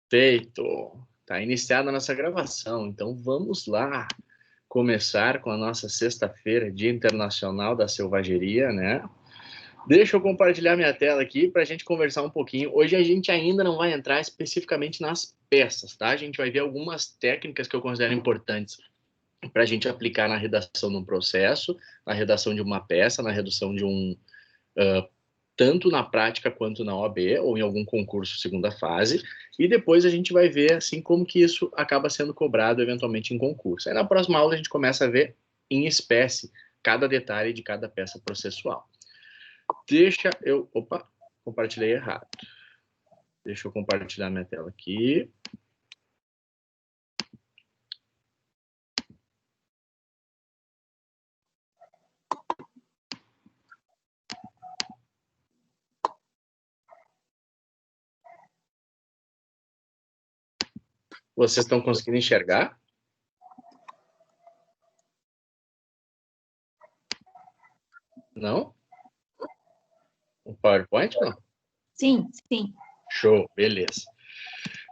Feito. Está iniciada a nossa gravação, então vamos lá começar com a nossa sexta-feira, Dia Internacional da Selvageria, né? Deixa eu compartilhar minha tela aqui para a gente conversar um pouquinho. Hoje a gente ainda não vai entrar especificamente nas peças, tá? A gente vai ver algumas técnicas que eu considero importantes para a gente aplicar na redação de um processo, na redação de uma peça, na redação de tanto na prática quanto na OAB ou em algum concurso segunda fase, e depois a gente vai ver assim como que isso acaba sendo cobrado eventualmente em concurso. Aí na próxima aula a gente começa a ver em espécie cada detalhe de cada peça processual. Opa, compartilhei errado. Deixa eu compartilhar minha tela aqui. Vocês estão conseguindo enxergar? Não? O PowerPoint, não? Sim, sim. Show, beleza.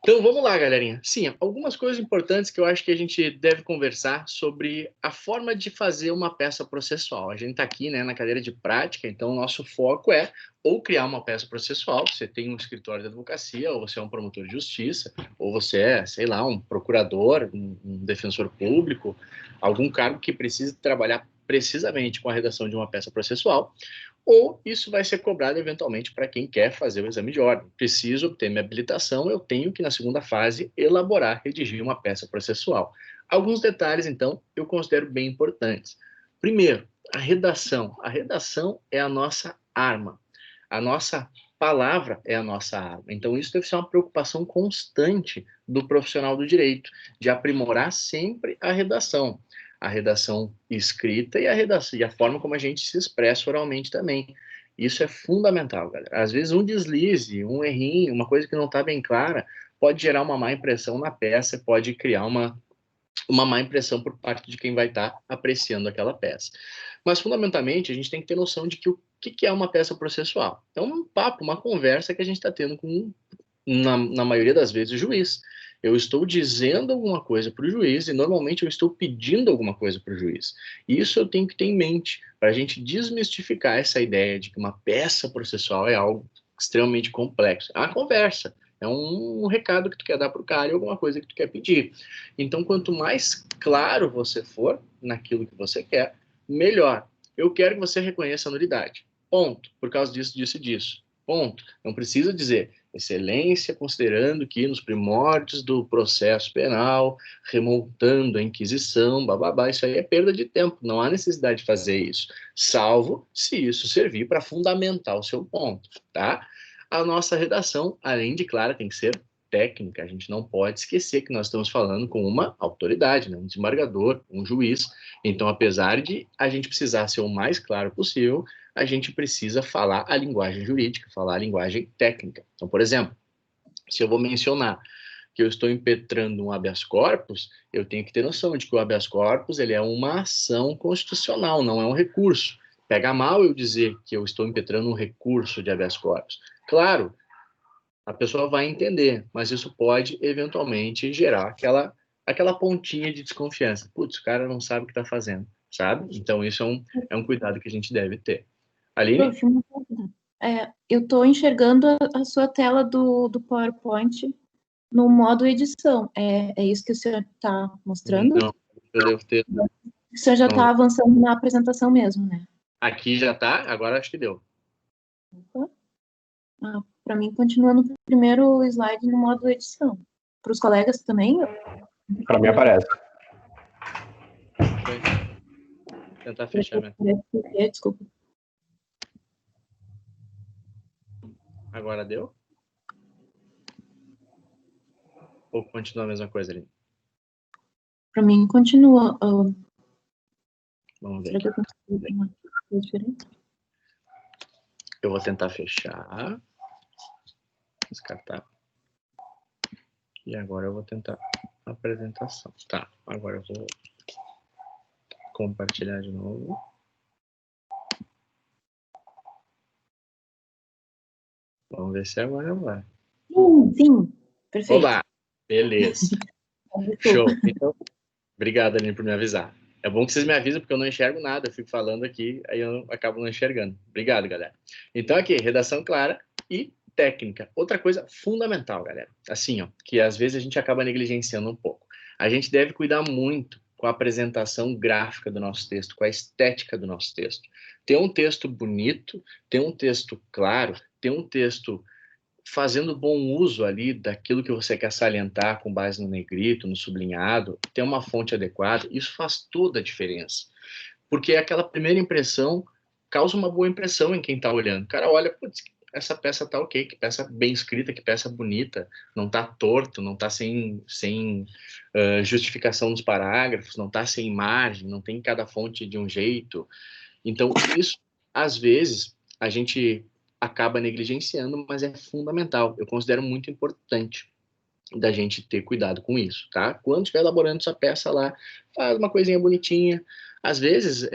Então, vamos lá, galerinha. Sim, algumas coisas importantes que eu acho que a gente deve conversar sobre a forma de fazer uma peça processual. A gente está aqui, né, na cadeira de prática, então o nosso foco é ou criar uma peça processual, você tem um escritório de advocacia, ou você é um promotor de justiça, ou você é, sei lá, um procurador, um defensor público, algum cargo que precise trabalhar precisamente com a redação de uma peça processual, ou isso vai ser cobrado eventualmente para quem quer fazer o exame de ordem. Preciso obter minha habilitação, eu tenho que, na segunda fase, elaborar, redigir uma peça processual. Alguns detalhes, então, eu considero bem importantes. Primeiro, a redação. A redação é a nossa arma. A nossa palavra é a nossa arma. Então, isso deve ser uma preocupação constante do profissional do direito, de aprimorar sempre a redação escrita e a forma como a gente se expressa oralmente também. Isso é fundamental, galera. Às vezes um deslize, um errinho, uma coisa que não está bem clara, pode gerar uma má impressão na peça, pode criar uma má impressão por parte de quem vai estar apreciando aquela peça. Mas, fundamentalmente, a gente tem que ter noção de que o que é uma peça processual. É um papo, uma conversa que a gente está tendo com, na maioria das vezes, o juiz. Eu estou dizendo alguma coisa para o juiz e, normalmente, eu estou pedindo alguma coisa para o juiz. E isso eu tenho que ter em mente para a gente desmistificar essa ideia de que uma peça processual é algo extremamente complexo. É uma conversa. É um recado que tu quer dar para o cara e alguma coisa que tu quer pedir. Então, quanto mais claro você for naquilo que você quer, melhor. Eu quero que você reconheça a nulidade. Ponto. Por causa disso, disso e disso. Ponto. Não precisa dizer excelência, considerando que nos primórdios do processo penal, remontando a Inquisição, bababá, isso aí é perda de tempo. Não há necessidade de fazer isso, salvo se isso servir para fundamentar o seu ponto, tá? A nossa redação, além de clara, tem que ser técnica. A gente não pode esquecer que nós estamos falando com uma autoridade, né? Um desembargador, um juiz. Então, apesar de a gente precisar ser o mais claro possível, a gente precisa falar a linguagem jurídica, falar a linguagem técnica. Então, por exemplo, se eu vou mencionar que eu estou impetrando um habeas corpus, eu tenho que ter noção de que o habeas corpus ele é uma ação constitucional, não é um recurso. Pega mal eu dizer que eu estou impetrando um recurso de habeas corpus. Claro, a pessoa vai entender, mas isso pode eventualmente gerar aquela pontinha de desconfiança. Putz, o cara não sabe o que está fazendo, sabe? Então, isso é um cuidado que a gente deve ter. Aline? Prof, uma dúvida. Eu estou enxergando a sua tela do PowerPoint no modo edição. É isso que o senhor está mostrando? Não, eu devo ter. O senhor já está avançando na apresentação mesmo, né? Aqui já está, agora acho que deu. Para mim, continua no primeiro slide no modo edição. Para os colegas também? Para mim aparece. Vou tentar fechar minha. Desculpa. Agora deu? Ou continua a mesma coisa ali? Para mim, continua. Vamos ver. Será que eu consigo uma coisa diferente? Eu vou tentar fechar. Descartar. E agora eu vou tentar a apresentação. Tá, agora eu vou compartilhar de novo. Vamos ver se agora vai. Sim. Perfeito. Oba! Beleza. Show. Então, obrigado, Aline, por me avisar. É bom que vocês me avisam, porque eu não enxergo nada. Eu fico falando aqui, aí eu acabo não enxergando. Obrigado, galera. Então, aqui, redação clara e técnica. Outra coisa fundamental, galera. Assim, ó, que às vezes a gente acaba negligenciando um pouco. A gente deve cuidar muito com a apresentação gráfica do nosso texto, com a estética do nosso texto. Ter um texto bonito, ter um texto claro, ter um texto fazendo bom uso ali daquilo que você quer salientar com base no negrito, no sublinhado, ter uma fonte adequada, isso faz toda a diferença. Porque aquela primeira impressão causa uma boa impressão em quem está olhando. O cara olha, putz, essa peça tá ok, que peça bem escrita, que peça bonita, não tá torto, não tá sem justificação nos parágrafos, não tá sem margem, não tem cada fonte de um jeito. Então, isso, às vezes, a gente acaba negligenciando, mas é fundamental. Eu considero muito importante da gente ter cuidado com isso, tá? Quando estiver elaborando essa peça lá, faz uma coisinha bonitinha. Às vezes,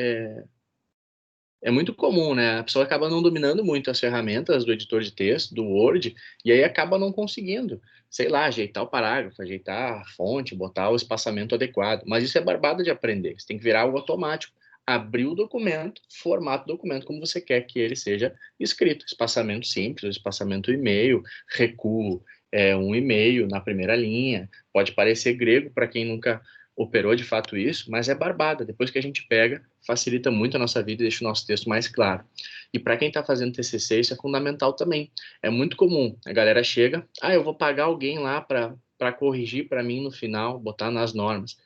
é muito comum, né? A pessoa acaba não dominando muito as ferramentas do editor de texto, do Word, e aí acaba não conseguindo, sei lá, ajeitar o parágrafo, ajeitar a fonte, botar o espaçamento adequado. Mas isso é barbada de aprender. Você tem que virar algo automático. Abrir o documento, formata o documento como você quer que ele seja escrito. Espaçamento simples, espaçamento e-mail, recuo um e-mail na primeira linha. Pode parecer grego para quem nunca operou de fato isso, mas é barbada. Depois que a gente pega, facilita muito a nossa vida e deixa o nosso texto mais claro. E para quem está fazendo TCC, isso é fundamental também. É muito comum. A galera chega, eu vou pagar alguém lá para corrigir para mim no final, botar nas normas.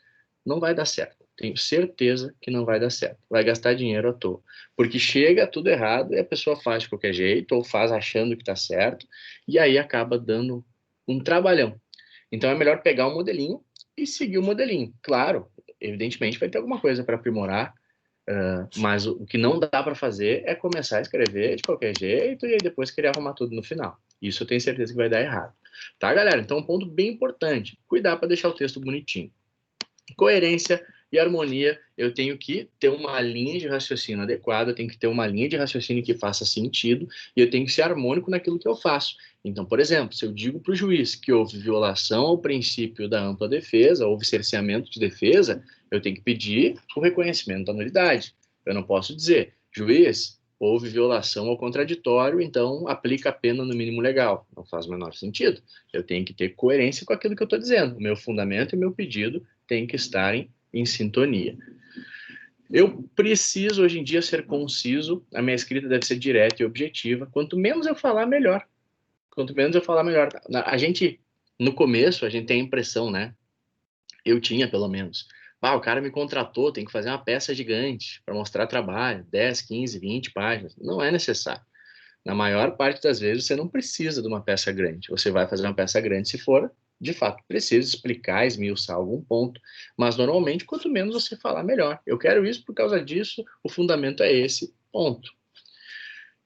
Não vai dar certo. Tenho certeza que não vai dar certo. Vai gastar dinheiro à toa. Porque chega tudo errado e a pessoa faz de qualquer jeito, ou faz achando que está certo, e aí acaba dando um trabalhão. Então é melhor pegar um modelinho e seguir o modelinho. Claro, evidentemente vai ter alguma coisa para aprimorar, mas o que não dá para fazer é começar a escrever de qualquer jeito e aí depois querer arrumar tudo no final. Isso eu tenho certeza que vai dar errado. Tá, galera? Então, um ponto bem importante: cuidar para deixar o texto bonitinho. Coerência e harmonia, eu tenho que ter uma linha de raciocínio adequada, eu tenho que ter uma linha de raciocínio que faça sentido e eu tenho que ser harmônico naquilo que eu faço. Então, por exemplo, se eu digo para o juiz que houve violação ao princípio da ampla defesa, houve cerceamento de defesa, eu tenho que pedir o reconhecimento da nulidade. Eu não posso dizer, juiz, houve violação ao contraditório, então aplica a pena no mínimo legal. Não faz o menor sentido. Eu tenho que ter coerência com aquilo que eu estou dizendo. O meu fundamento e o meu pedido têm que estarem em sintonia. Eu preciso, hoje em dia, ser conciso. A minha escrita deve ser direta e objetiva. Quanto menos eu falar, melhor. Quanto menos eu falar, melhor. A gente, no começo, a gente tem a impressão, né? Eu tinha, pelo menos. O cara me contratou, tem que fazer uma peça gigante para mostrar trabalho. 10, 15, 20 páginas. Não é necessário. Na maior parte das vezes, você não precisa de uma peça grande. Você vai fazer uma peça grande se for, de fato, precisa explicar, esmiuçar algum ponto. Mas, normalmente, quanto menos você falar, melhor. Eu quero isso por causa disso, o fundamento é esse, ponto.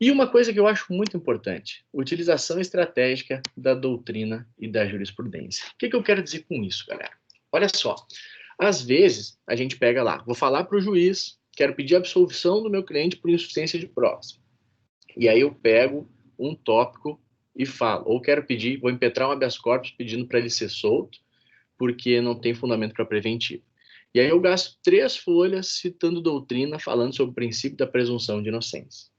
E uma coisa que eu acho muito importante, utilização estratégica da doutrina e da jurisprudência. O que eu quero dizer com isso, galera? Olha só, às vezes, a gente pega lá, vou falar para o juiz, quero pedir absolvição do meu cliente por insuficiência de provas. E aí eu pego um tópico e falo, ou quero pedir, vou impetrar um habeas corpus pedindo para ele ser solto, porque não tem fundamento para preventivo. E aí eu gasto 3 folhas citando doutrina, falando sobre o princípio da presunção de inocência.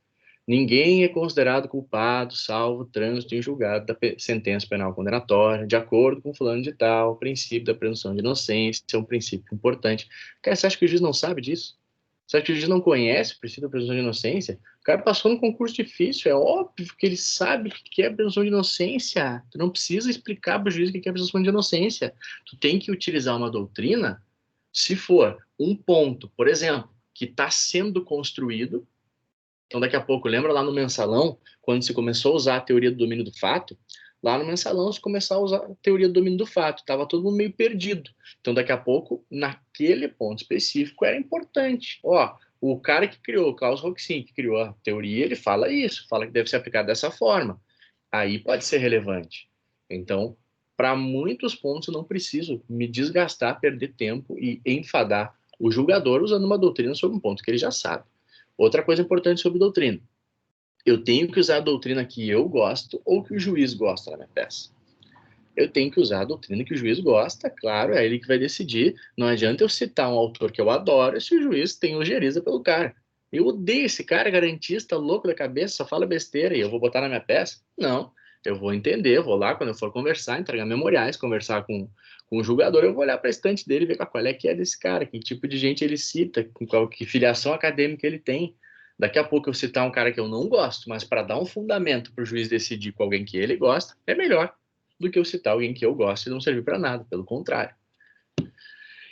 Ninguém é considerado culpado, salvo trânsito em julgado da sentença penal condenatória, de acordo com fulano de tal, o princípio da presunção de inocência é um princípio importante. Cara, você acha que o juiz não sabe disso? Você acha que o juiz não conhece o princípio da presunção de inocência? O cara passou num concurso difícil, é óbvio que ele sabe o que é a presunção de inocência. Tu não precisa explicar para o juiz o que é a presunção de inocência. Tu tem que utilizar uma doutrina se for um ponto, por exemplo, que está sendo construído. Então, daqui a pouco, lembra lá no mensalão, quando se começou a usar a teoria do domínio do fato? Lá no mensalão, se começou a usar a teoria do domínio do fato. Estava todo mundo meio perdido. Então, daqui a pouco, naquele ponto específico, era importante. O cara que criou, o Klaus Roxin, que criou a teoria, ele fala isso, fala que deve ser aplicado dessa forma. Aí pode ser relevante. Então, para muitos pontos, eu não preciso me desgastar, perder tempo e enfadar o julgador usando uma doutrina sobre um ponto que ele já sabe. Outra coisa importante sobre doutrina. Eu tenho que usar a doutrina que eu gosto ou que o juiz gosta na minha peça. eu tenho que usar a doutrina que o juiz gosta, claro, é ele que vai decidir. Não adianta eu citar um autor que eu adoro se o juiz tem ojeriza pelo cara. Eu odeio esse cara, garantista, louco da cabeça, só fala besteira e eu vou botar na minha peça? Não, eu vou entender, eu vou lá quando eu for conversar, entregar memoriais, conversar com o julgador, eu vou olhar para a estante dele e ver qual é que é desse cara, que tipo de gente ele cita, que filiação acadêmica ele tem. Daqui a pouco eu citar um cara que eu não gosto, mas para dar um fundamento para o juiz decidir com alguém que ele gosta, é melhor do que eu citar alguém que eu gosto e não servir para nada, pelo contrário.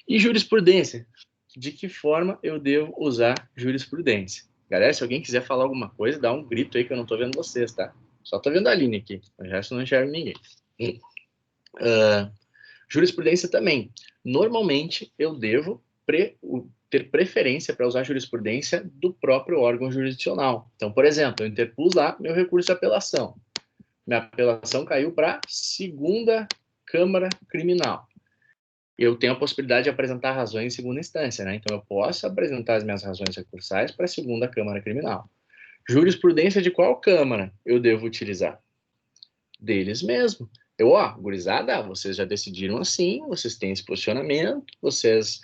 E jurisprudência? De que forma eu devo usar jurisprudência? Galera, se alguém quiser falar alguma coisa, dá um grito aí que eu não estou vendo vocês, tá? Só estou vendo a Aline aqui, o resto eu não enxergo ninguém. Jurisprudência também. Normalmente eu devo ter preferência para usar jurisprudência do próprio órgão jurisdicional. Então, por exemplo, eu interpus lá meu recurso de apelação. Minha apelação caiu para a segunda Câmara Criminal. Eu tenho a possibilidade de apresentar razões em segunda instância, né? Então, eu posso apresentar as minhas razões recursais para a segunda Câmara Criminal. Jurisprudência de qual Câmara eu devo utilizar? Deles mesmo. Gurizada, vocês já decidiram assim, vocês têm esse posicionamento, vocês,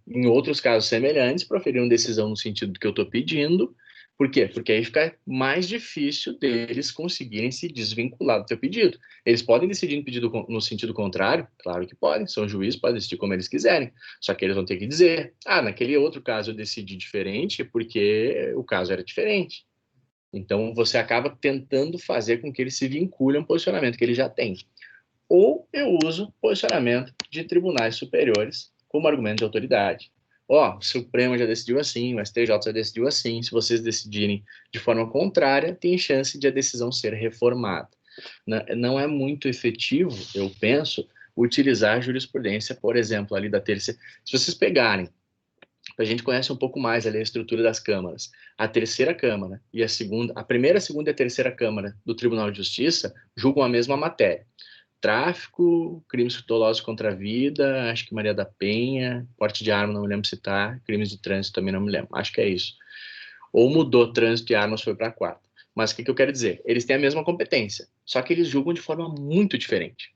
em outros casos semelhantes, proferiram decisão no sentido do que eu estou pedindo. Por quê? Porque aí fica mais difícil deles conseguirem se desvincular do teu pedido. Eles podem decidir no sentido contrário? Claro que podem, são juízes, podem decidir como eles quiserem. Só que eles vão ter que dizer, naquele outro caso eu decidi diferente porque o caso era diferente. Então, você acaba tentando fazer com que ele se vincule a um posicionamento que ele já tem. Ou eu uso posicionamento de tribunais superiores como argumento de autoridade. O Supremo já decidiu assim, o STJ já decidiu assim. Se vocês decidirem de forma contrária, tem chance de a decisão ser reformada. Não é muito efetivo, eu penso, utilizar a jurisprudência, por exemplo, ali da terceira. Se vocês pegarem, a gente conhece um pouco mais ali a estrutura das câmaras. A terceira Câmara e a primeira, segunda e a terceira Câmara do Tribunal de Justiça julgam a mesma matéria. Tráfico, crimes dolosos contra a vida, acho que Maria da Penha, porte de arma, não me lembro se tá, crimes de trânsito também não me lembro, acho que é isso. Ou mudou trânsito e armas, foi para a quarta. Mas o que eu quero dizer? Eles têm a mesma competência, só que eles julgam de forma muito diferente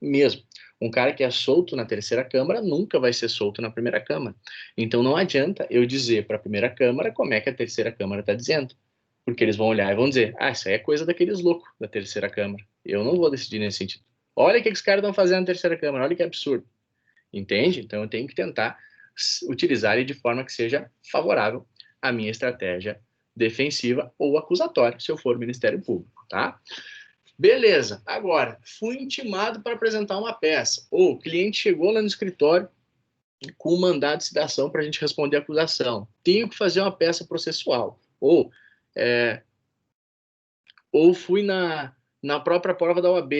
mesmo. Um cara que é solto na terceira Câmara nunca vai ser solto na primeira Câmara. Então não adianta eu dizer para a primeira Câmara como é que a terceira Câmara está dizendo. Porque eles vão olhar e vão dizer, isso aí é coisa daqueles loucos da terceira Câmara. Eu não vou decidir nesse sentido. Olha o que os caras estão fazendo na terceira Câmara, olha que absurdo. Entende? Então eu tenho que tentar utilizar ele de forma que seja favorável à minha estratégia defensiva ou acusatória, se eu for Ministério Público, tá? Beleza, agora, fui intimado para apresentar uma peça. Ou o cliente chegou lá no escritório com um mandado de citação para a gente responder a acusação. Tenho que fazer uma peça processual. Ou fui na própria prova da OAB,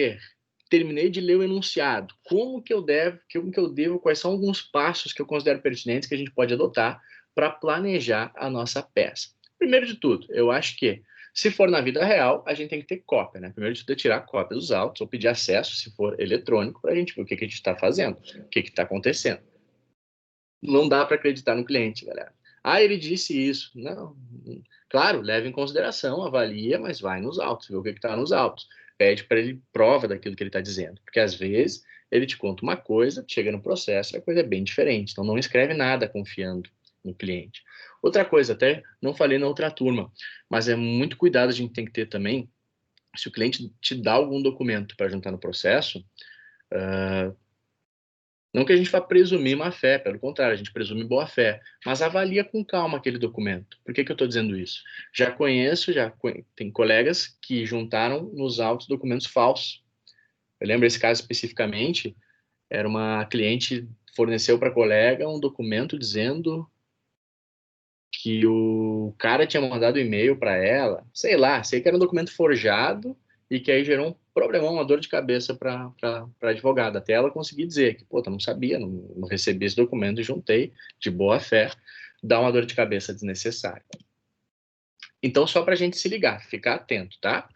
terminei de ler o enunciado. Como que eu devo, quais são alguns passos que eu considero pertinentes que a gente pode adotar para planejar a nossa peça? Primeiro de tudo, eu acho que se for na vida real, a gente tem que ter cópia, né? Primeiro de tudo é tirar cópia dos autos ou pedir acesso, se for eletrônico, para a gente ver o que a gente está fazendo, o que está acontecendo. Não dá para acreditar no cliente, galera. Ele disse isso. Não. Claro, leva em consideração, avalia, mas vai nos autos, vê o que está nos autos. Pede para ele prova daquilo que ele está dizendo. Porque às vezes ele te conta uma coisa, chega no processo, a coisa é bem diferente. Então não escreve nada confiando no cliente. Outra coisa, até não falei na outra turma, mas é muito cuidado a gente tem que ter também, se o cliente te dá algum documento para juntar no processo, não que a gente vá presumir má fé, pelo contrário, a gente presume boa fé, mas avalia com calma aquele documento. Por que eu estou dizendo isso? Tem colegas que juntaram nos autos documentos falsos. Eu lembro esse caso especificamente, era uma cliente forneceu para a colega um documento dizendo que o cara tinha mandado e-mail para ela, sei que era um documento forjado e que aí gerou um problemão, uma dor de cabeça para a advogada, até ela conseguir dizer que, eu não sabia, não recebi esse documento e juntei de boa fé, dá uma dor de cabeça desnecessária. Então, só para a gente se ligar, ficar atento, tá?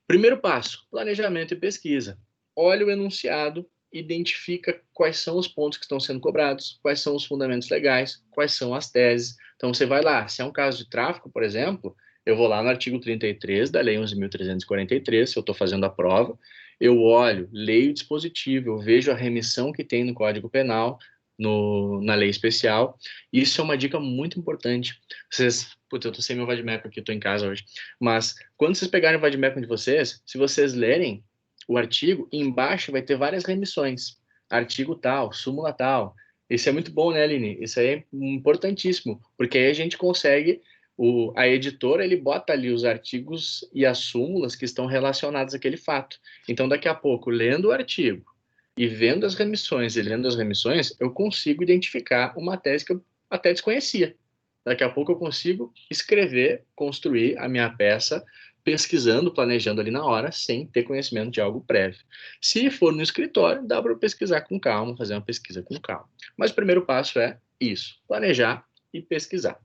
Primeiro passo, planejamento e pesquisa. Olha o enunciado, identifica quais são os pontos que estão sendo cobrados, quais são os fundamentos legais, quais são as teses. Então, você vai lá, se é um caso de tráfico, por exemplo, eu vou lá no artigo 33 da Lei 11.343, se eu estou fazendo a prova, Eu olho, leio o dispositivo, eu vejo a remissão que tem no Código Penal, na lei especial. Isso é uma dica muito importante. Vocês, putz, eu tô sem meu vadimeco aqui, eu tô em casa hoje. Mas quando vocês pegarem o vadimeco de vocês, se vocês lerem o artigo, embaixo vai ter várias remissões. Artigo tal, súmula tal. Isso é muito bom, né, Aline? Isso aí é importantíssimo, porque aí a gente consegue, a editora, ele bota ali os artigos e as súmulas que estão relacionados àquele fato. Então, daqui a pouco, lendo o artigo e vendo as remissões e lendo as remissões, eu consigo identificar uma tese que eu até desconhecia. Daqui a pouco eu consigo escrever, construir a minha peça, pesquisando, planejando ali na hora, sem ter conhecimento de algo prévio. Se for no escritório, dá para pesquisar com calma, fazer uma pesquisa com calma. Mas o primeiro passo é isso, planejar e pesquisar.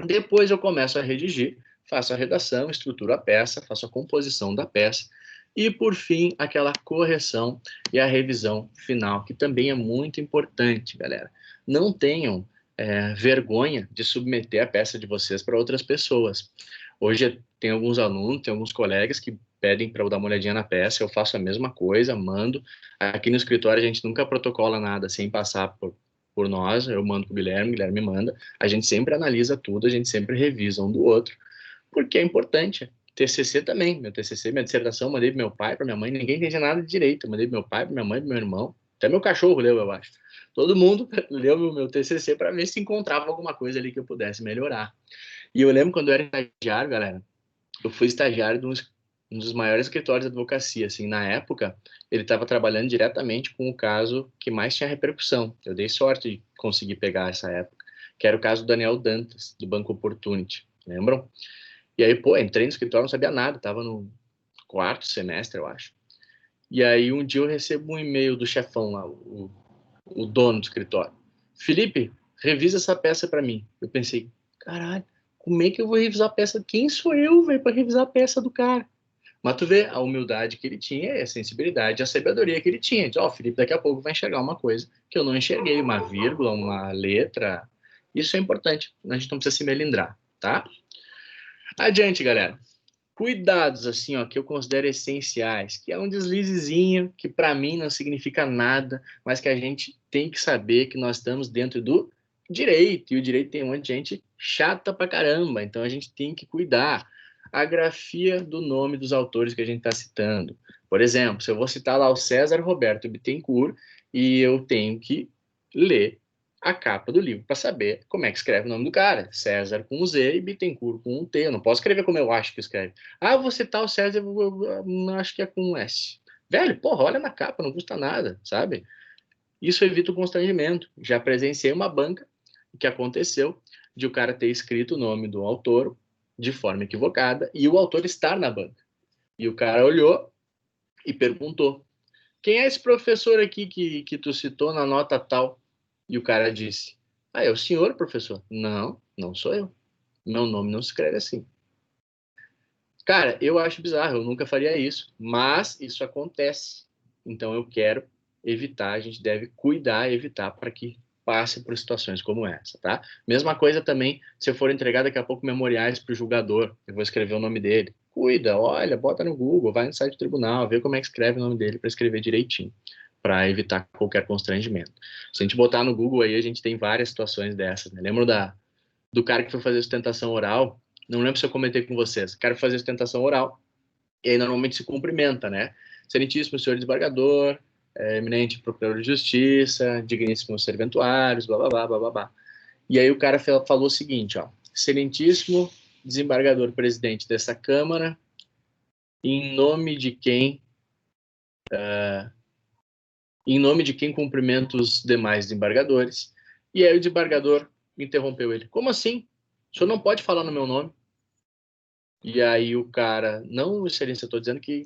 Depois eu começo a redigir, faço a redação, estruturo a peça, faço a composição da peça e, por fim, aquela correção e a revisão final, que também é muito importante, galera. Não tenham vergonha de submeter a peça de vocês para outras pessoas. Hoje tem alguns alunos, tem alguns colegas que pedem para eu dar uma olhadinha na peça, eu faço a mesma coisa, mando. Aqui no escritório a gente nunca protocola nada sem passar por nós, eu mando para o Guilherme manda, a gente sempre analisa tudo, a gente sempre revisa um do outro, porque é importante. TCC também, meu TCC, minha dissertação, mandei para meu pai, para minha mãe, ninguém entendia nada de direito, eu mandei para meu pai, para minha mãe, para meu irmão, até meu cachorro leu, eu acho. Todo mundo leu meu TCC para ver se encontrava alguma coisa ali que eu pudesse melhorar. E eu lembro quando eu era estagiário, galera, eu fui estagiário de um dos maiores escritórios de advocacia, assim, na época, ele estava trabalhando diretamente com o caso que mais tinha repercussão. Eu dei sorte de conseguir pegar essa época, que era o caso do Daniel Dantas, do Banco Opportunity, lembram? E aí, pô, entrei no escritório, não sabia nada, estava no 4º semestre, eu acho. E aí, um dia eu recebo um e-mail do chefão lá, o dono do escritório. Felipe, revisa essa peça para mim. Eu pensei, caralho, como é que eu vou revisar a peça? Quem sou eu, velho, para revisar a peça do cara? Mas tu vê a humildade que ele tinha, a sensibilidade, a sabedoria que ele tinha. Diz, ó, Felipe, daqui a pouco vai enxergar uma coisa que eu não enxerguei, uma vírgula, uma letra. Isso é importante, a gente não precisa se melindrar, tá? Adiante, galera. Cuidados, assim, ó, que eu considero essenciais, que é um deslizezinho, que para mim não significa nada, mas que a gente tem que saber que nós estamos dentro do direito, e o direito tem um monte de gente chata pra caramba, então a gente tem que cuidar. A grafia do nome dos autores que a gente está citando. Por exemplo, se eu vou citar lá o César Roberto Bittencourt, e eu tenho que ler a capa do livro para saber como é que escreve o nome do cara. César com um Z e Bittencourt com um T. Eu não posso escrever como eu acho que escreve. Ah, eu vou citar o César, eu acho que é com um S. Velho, porra, olha na capa, não custa nada, sabe? Isso evita o constrangimento. Já presenciei uma banca que aconteceu de o cara ter escrito o nome do autor de forma equivocada e o autor estar na banca. E o cara olhou e perguntou: quem é esse professor aqui que tu citou na nota tal? E o cara disse: ah, é o senhor, professor? Não, não sou eu. Meu nome não se escreve assim. Cara, eu acho bizarro, eu nunca faria isso, mas isso acontece. Então eu quero evitar, a gente deve cuidar e evitar para que passe por situações como essa, tá? Mesma coisa também, se eu for entregar daqui a pouco memoriais para o julgador, eu vou escrever o nome dele. Cuida, olha, bota no Google, vai no site do tribunal, vê como é que escreve o nome dele para escrever direitinho, para evitar qualquer constrangimento. Se a gente botar no Google aí, a gente tem várias situações dessas, né? Lembro do cara que foi fazer sustentação oral, não lembro se eu comentei com vocês, o cara foi fazer sustentação oral, e aí normalmente se cumprimenta, né? Excelentíssimo senhor desembargador, eminente procurador de justiça, digníssimos serventuários, blá, blá, blá, blá, blá, blá. E aí o cara falou o seguinte, ó, excelentíssimo desembargador presidente dessa Câmara, em nome de quem cumprimento os demais desembargadores. E aí o desembargador interrompeu ele. Como assim? O senhor não pode falar no meu nome? E aí o cara, não, excelência, eu estou dizendo que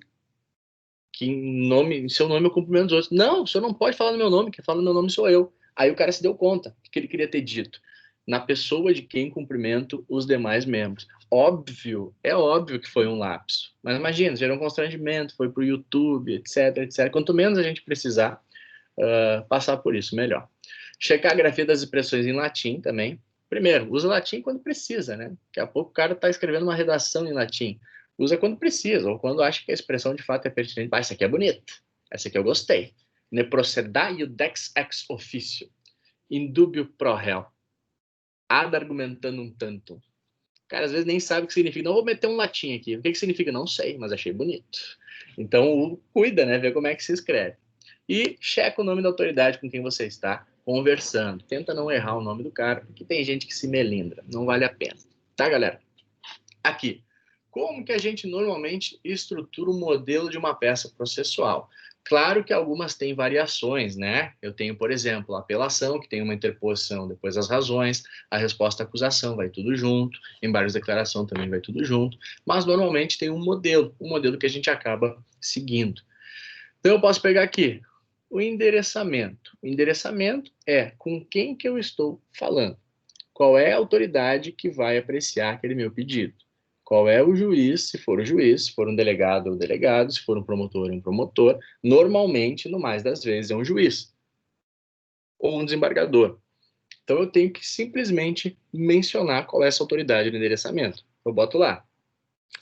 em seu nome eu cumprimento os outros. Não, o senhor não pode falar no meu nome, quem fala no meu nome sou eu. Aí o cara se deu conta do que ele queria ter dito. Na pessoa de quem cumprimento os demais membros. É óbvio que foi um lapso. Mas imagina, gerou um constrangimento, foi para o YouTube, etc, etc. Quanto menos a gente precisar passar por isso, melhor. Checar a grafia das expressões em latim também. Primeiro, usa latim quando precisa, né? Daqui a pouco o cara está escrevendo uma redação em latim. Usa quando precisa, ou quando acha que a expressão de fato é pertinente. Ah, essa aqui é bonita, essa aqui eu gostei. Ne procedai iudex ex officio, indubio pro réu, ad argumentanum tantum. Cara, às vezes nem sabe o que significa. Não vou meter um latim aqui. O que significa? Não sei, mas achei bonito. Então, cuida, né? Vê como é que se escreve. E checa o nome da autoridade com quem você está conversando. Tenta não errar o nome do cara, porque tem gente que se melindra. Não vale a pena. Tá, galera? Aqui. Como que a gente normalmente estrutura o modelo de uma peça processual? Claro que algumas têm variações, né? Eu tenho, por exemplo, a apelação, que tem uma interposição, depois as razões, a resposta à acusação, vai tudo junto, embargos de declaração também vai tudo junto, mas normalmente tem um modelo que a gente acaba seguindo. Então eu posso pegar aqui o endereçamento. O endereçamento é com quem que eu estou falando. Qual é a autoridade que vai apreciar aquele meu pedido? Qual é o juiz, se for o juiz, se for um delegado ou delegado, se for um promotor. Normalmente, no mais das vezes, é um juiz ou um desembargador. Então, eu tenho que simplesmente mencionar qual é essa autoridade do endereçamento. Eu boto lá,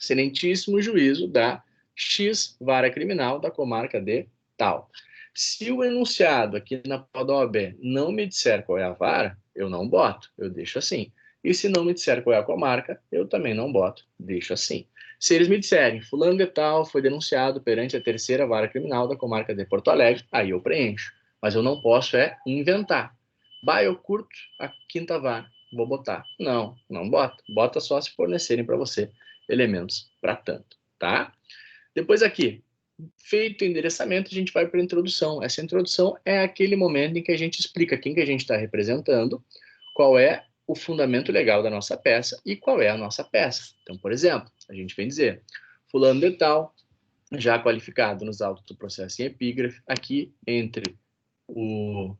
excelentíssimo juízo da X vara criminal da comarca de tal. Se o enunciado aqui na prova da OAB não me disser qual é a vara, eu não boto, eu deixo assim. E se não me disser qual é a comarca, eu também não boto, deixo assim. Se eles me disserem, fulano de tal foi denunciado perante a terceira vara criminal da comarca de Porto Alegre, aí eu preencho. Mas eu não posso inventar. Bah, eu curto a quinta vara, vou botar. Não, não bota. Bota só se fornecerem para você elementos para tanto, tá? Depois aqui, feito o endereçamento, a gente vai para a introdução. Essa introdução é aquele momento em que a gente explica quem que a gente está representando, qual é o fundamento legal da nossa peça e qual é a nossa peça. Então, por exemplo, a gente vem dizer, fulano de tal, já qualificado nos autos do processo em epígrafe, aqui entre o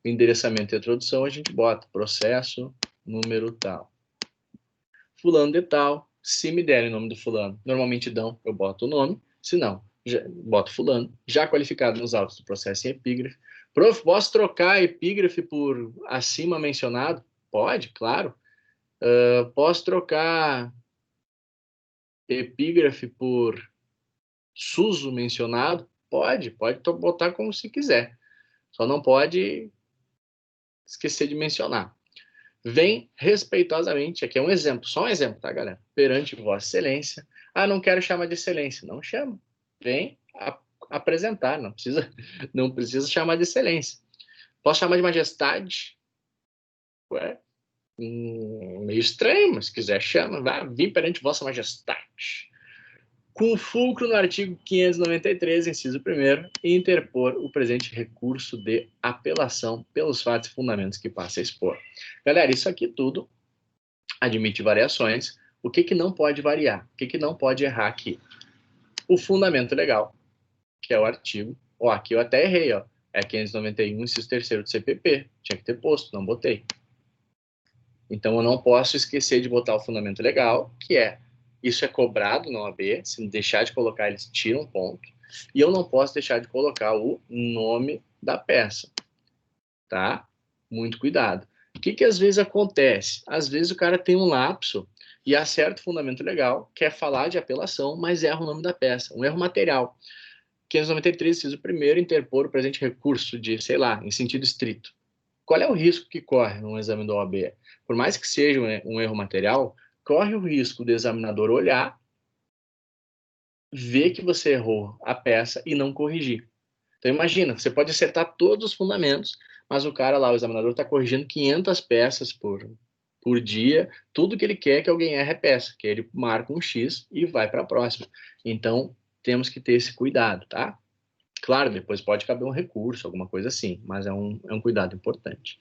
endereçamento e a introdução, a gente bota processo, número tal. Fulano de tal, se me derem o nome do fulano, normalmente dão, eu boto o nome, se não, boto fulano, já qualificado nos autos do processo em epígrafe. Prof, posso trocar a epígrafe por acima mencionado? Pode, claro. Posso trocar epígrafe por suso mencionado? Pode botar como se quiser. Só não pode esquecer de mencionar. Vem respeitosamente, aqui é um exemplo, só um exemplo, tá, galera? Perante Vossa Excelência. Ah, não quero chamar de excelência. Não chama. Vem apresentar, não precisa chamar de excelência. Posso chamar de majestade? Ué, meio estranho, mas se quiser chama. Vai vir perante Vossa Majestade. Com fulcro no artigo 593, inciso 1º, interpor o presente recurso de apelação pelos fatos e fundamentos que passa a expor. Galera, isso aqui tudo admite variações. O que não pode variar? O que não pode errar aqui? O fundamento legal, que é o artigo. Ó, aqui eu até errei, ó. É 591, inciso 3º do CPP. Tinha que ter posto, não botei. Então eu não posso esquecer de botar o fundamento legal, que é isso é cobrado na OAB, se deixar de colocar, eles tiram um ponto. E eu não posso deixar de colocar o nome da peça, tá? Muito cuidado. O que às vezes acontece? Às vezes o cara tem um lapso e acerta o fundamento legal, quer falar de apelação, mas erra o nome da peça, um erro material. 593, inciso 1º, interpor o presente recurso de, sei lá, em sentido estrito. Qual é o risco que corre num exame da OAB? Por mais que seja um erro material, corre o risco do examinador olhar, ver que você errou a peça e não corrigir. Então imagina, você pode acertar todos os fundamentos, mas o cara lá, o examinador, está corrigindo 500 peças por dia, tudo que ele quer é que alguém erre a peça, que ele marca um X e vai para a próxima. Então, temos que ter esse cuidado, tá? Claro, depois pode caber um recurso, alguma coisa assim, mas é um cuidado importante.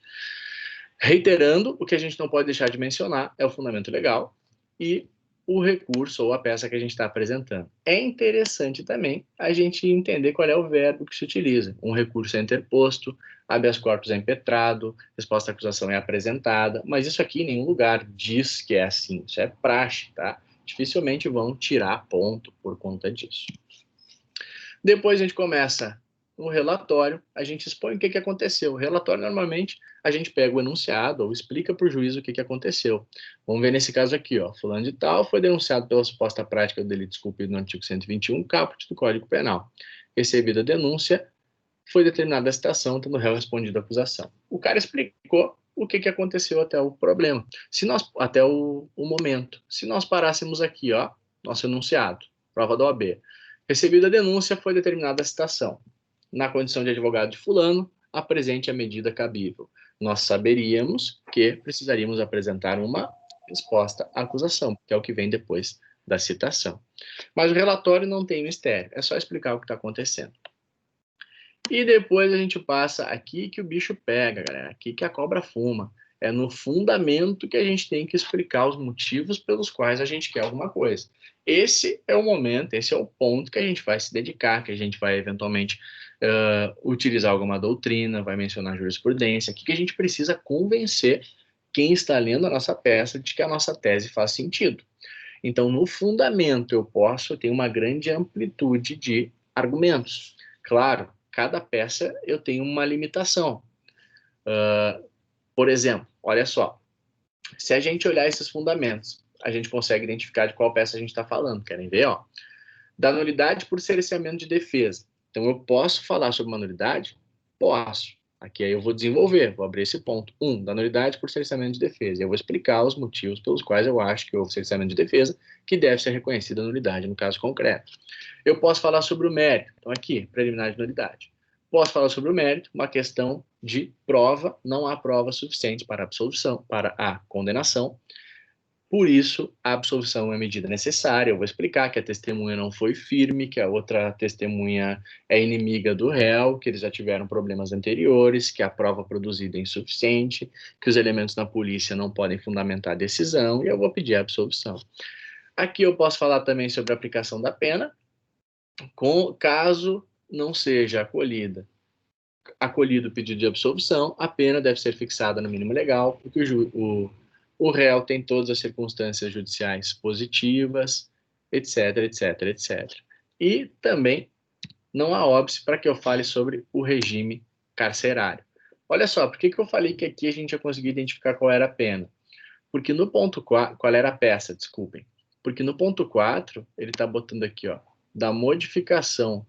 Reiterando, o que a gente não pode deixar de mencionar é o fundamento legal e o recurso ou a peça que a gente está apresentando. É interessante também a gente entender qual é o verbo que se utiliza. Um recurso é interposto, habeas corpus é impetrado, resposta à acusação é apresentada, mas isso aqui em nenhum lugar diz que é assim, isso é praxe, tá? Dificilmente vão tirar ponto por conta disso. Depois a gente começa no relatório, a gente expõe o que aconteceu. O relatório, normalmente, a gente pega o enunciado ou explica para o juiz o que aconteceu. Vamos ver nesse caso aqui, ó. Fulano de tal foi denunciado pela suposta prática do delito descumprido no artigo 121, caput do Código Penal. Recebida a denúncia, foi determinada a citação, tendo o réu respondido à acusação. O cara explicou o que aconteceu até o problema, até o momento. Se nós parássemos aqui, ó, nosso enunciado, prova da OAB. Recebida a denúncia, foi determinada a citação. Na condição de advogado de fulano, apresente a medida cabível. Nós saberíamos que precisaríamos apresentar uma resposta à acusação, que é o que vem depois da citação. Mas o relatório não tem mistério, é só explicar o que está acontecendo. E depois a gente passa aqui que o bicho pega, galera, aqui que a cobra fuma. É no fundamento que a gente tem que explicar os motivos pelos quais a gente quer alguma coisa. Esse é o momento, esse é o ponto que a gente vai se dedicar, que a gente vai eventualmente utilizar alguma doutrina, vai mencionar jurisprudência, aqui que a gente precisa convencer quem está lendo a nossa peça de que a nossa tese faz sentido. Então, no fundamento, eu tenho uma grande amplitude de argumentos. Claro, cada peça eu tenho uma limitação. Por exemplo, olha só, se a gente olhar esses fundamentos, a gente consegue identificar de qual peça a gente está falando. Querem ver? Ó? Da nulidade por cerceamento de defesa. Então, eu posso falar sobre uma nulidade? Posso. Aqui aí eu vou desenvolver, vou abrir esse ponto. Da nulidade por cerceamento de defesa. Eu vou explicar os motivos pelos quais eu acho que houve cerceamento de defesa, que deve ser reconhecida a nulidade no caso concreto. Eu posso falar sobre o mérito. Então, aqui, preliminar de nulidade. Posso falar sobre o mérito, uma questão de prova, não há prova suficiente para a absolvição, para a condenação. Por isso, a absolvição é medida necessária. Eu vou explicar que a testemunha não foi firme, que a outra testemunha é inimiga do réu, que eles já tiveram problemas anteriores, que a prova produzida é insuficiente, que os elementos da polícia não podem fundamentar a decisão, e eu vou pedir a absolvição. Aqui eu posso falar também sobre a aplicação da pena, caso não seja acolhido o pedido de absolvição, a pena deve ser fixada no mínimo legal, porque o réu tem todas as circunstâncias judiciais positivas, etc, etc, etc. E também não há óbice para que eu fale sobre o regime carcerário. Olha só, por que eu falei que aqui a gente já conseguiu identificar qual era a pena? Porque no ponto 4, qual era a peça, desculpem. Porque no ponto 4, ele está botando aqui, ó, da modificação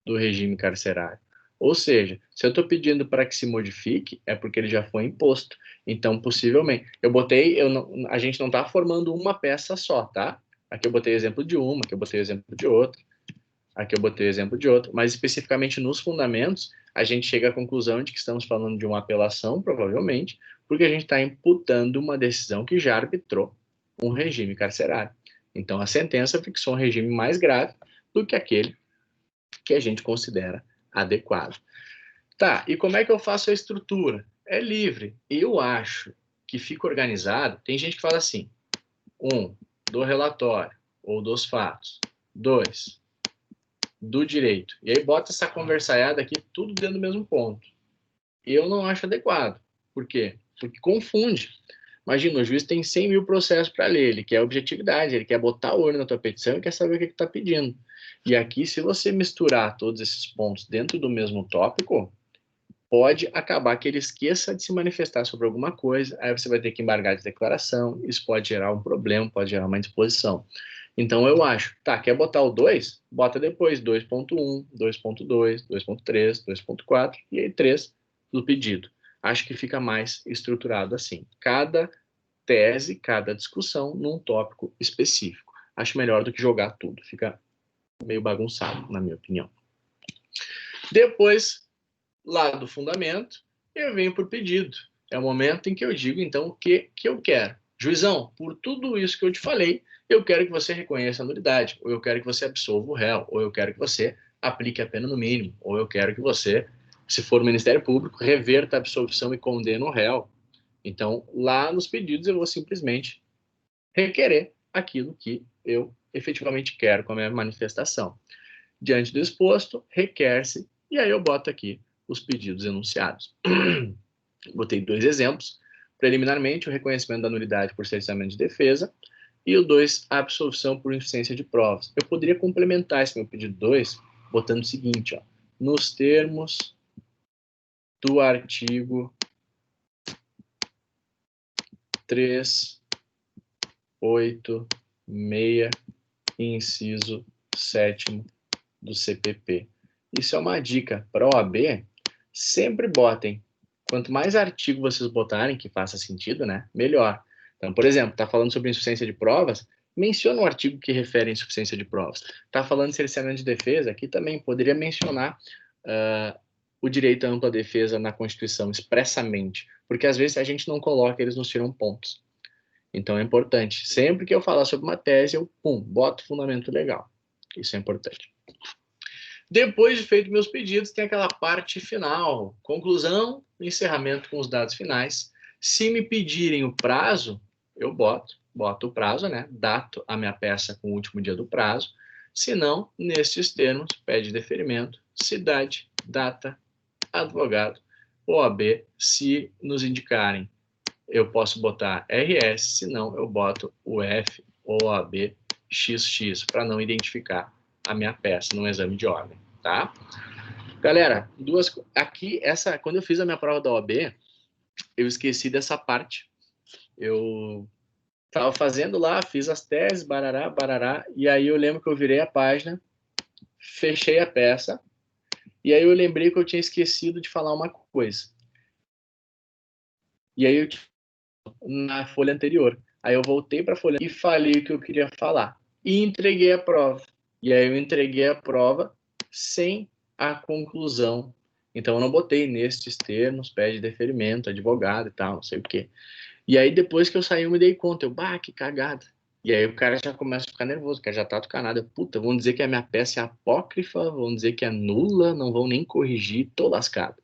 do regime carcerário. Ou seja, se eu estou pedindo para que se modifique, é porque ele já foi imposto. Então, possivelmente, a gente não está formando uma peça só, tá? Aqui eu botei exemplo de uma, aqui eu botei exemplo de outra, aqui eu botei exemplo de outra, mas especificamente nos fundamentos, a gente chega à conclusão de que estamos falando de uma apelação, provavelmente, porque a gente está imputando uma decisão que já arbitrou um regime carcerário. Então, a sentença fixou um regime mais grave do que aquele que a gente considera adequado. Tá, e como é que eu faço a estrutura? É livre. Eu acho que fica organizado. Tem gente que fala assim: 1, do relatório ou dos fatos. 2, do direito. E aí bota essa conversaiada aqui tudo dentro do mesmo ponto. Eu não acho adequado. Por quê? Porque confunde. Imagina, o juiz tem 100 mil processos para ler, ele quer objetividade, ele quer botar o olho na tua petição e quer saber o que está pedindo. E aqui, se você misturar todos esses pontos dentro do mesmo tópico, pode acabar que ele esqueça de se manifestar sobre alguma coisa, aí você vai ter que embargar de declaração, isso pode gerar um problema, pode gerar uma indisposição. Então, eu acho, tá, quer botar o 2? Bota depois 2.1, 2.2, 2.3, 2.4 e aí 3 do pedido. Acho que fica mais estruturado assim. Cada tese, cada discussão num tópico específico. Acho melhor do que jogar tudo. Fica meio bagunçado, na minha opinião. Depois, lá do fundamento, eu venho para o pedido. É o momento em que eu digo, então, o que eu quero. Juizão, por tudo isso que eu te falei, eu quero que você reconheça a nulidade, ou eu quero que você absolva o réu, ou eu quero que você aplique a pena no mínimo, ou eu quero que você, se for o Ministério Público, reverta a absolvição e condene o réu. Então, lá nos pedidos, eu vou simplesmente requerer aquilo que eu efetivamente quero com a minha manifestação. Diante do exposto, requer-se, e aí eu boto aqui os pedidos enunciados. Botei 2 exemplos. Preliminarmente, o reconhecimento da nulidade por cerceamento de defesa, e o 2, a absolvição por insuficiência de provas. Eu poderia complementar esse meu pedido 2, botando o seguinte, ó, nos termos do artigo 386, inciso 7º do CPP. Isso é uma dica para a OAB. Sempre botem. Quanto mais artigo vocês botarem que faça sentido, né, melhor. Então, por exemplo, está falando sobre insuficiência de provas, menciona um artigo que refere à insuficiência de provas. Está falando de cerceamento de defesa, aqui também poderia mencionar o direito à ampla defesa na Constituição expressamente, porque às vezes a gente não coloca, eles nos tiram pontos. Então é importante. Sempre que eu falar sobre uma tese, eu, boto fundamento legal. Isso é importante. Depois de feito meus pedidos, tem aquela parte final. Conclusão, encerramento com os dados finais. Se me pedirem o prazo, eu boto o prazo, né? Dato a minha peça com o último dia do prazo. Se não, nestes termos, pede deferimento, cidade, data, advogado, OAB. Se nos indicarem, eu posso botar RS, se não, eu boto UF, OAB, XX, para não identificar a minha peça no exame de ordem, tá? Galera, aqui, quando eu fiz a minha prova da OAB, eu esqueci dessa parte. Eu estava fazendo lá, fiz as teses, barará, barará, e aí eu lembro que eu virei a página, fechei a peça, e aí eu lembrei que eu tinha esquecido de falar uma coisa. E aí na folha anterior. Aí eu voltei para a folha e falei o que eu queria falar. E entreguei a prova. E aí eu entreguei a prova sem a conclusão. Então eu não botei nestes termos, pede deferimento, advogado e tal, não sei o quê. E aí depois que eu saí eu me dei conta, que cagada. E aí o cara já começa a ficar nervoso, o cara já tá tucanado. Puta, vão dizer que a minha peça é apócrifa, vão dizer que é nula, não vão nem corrigir, tô lascado.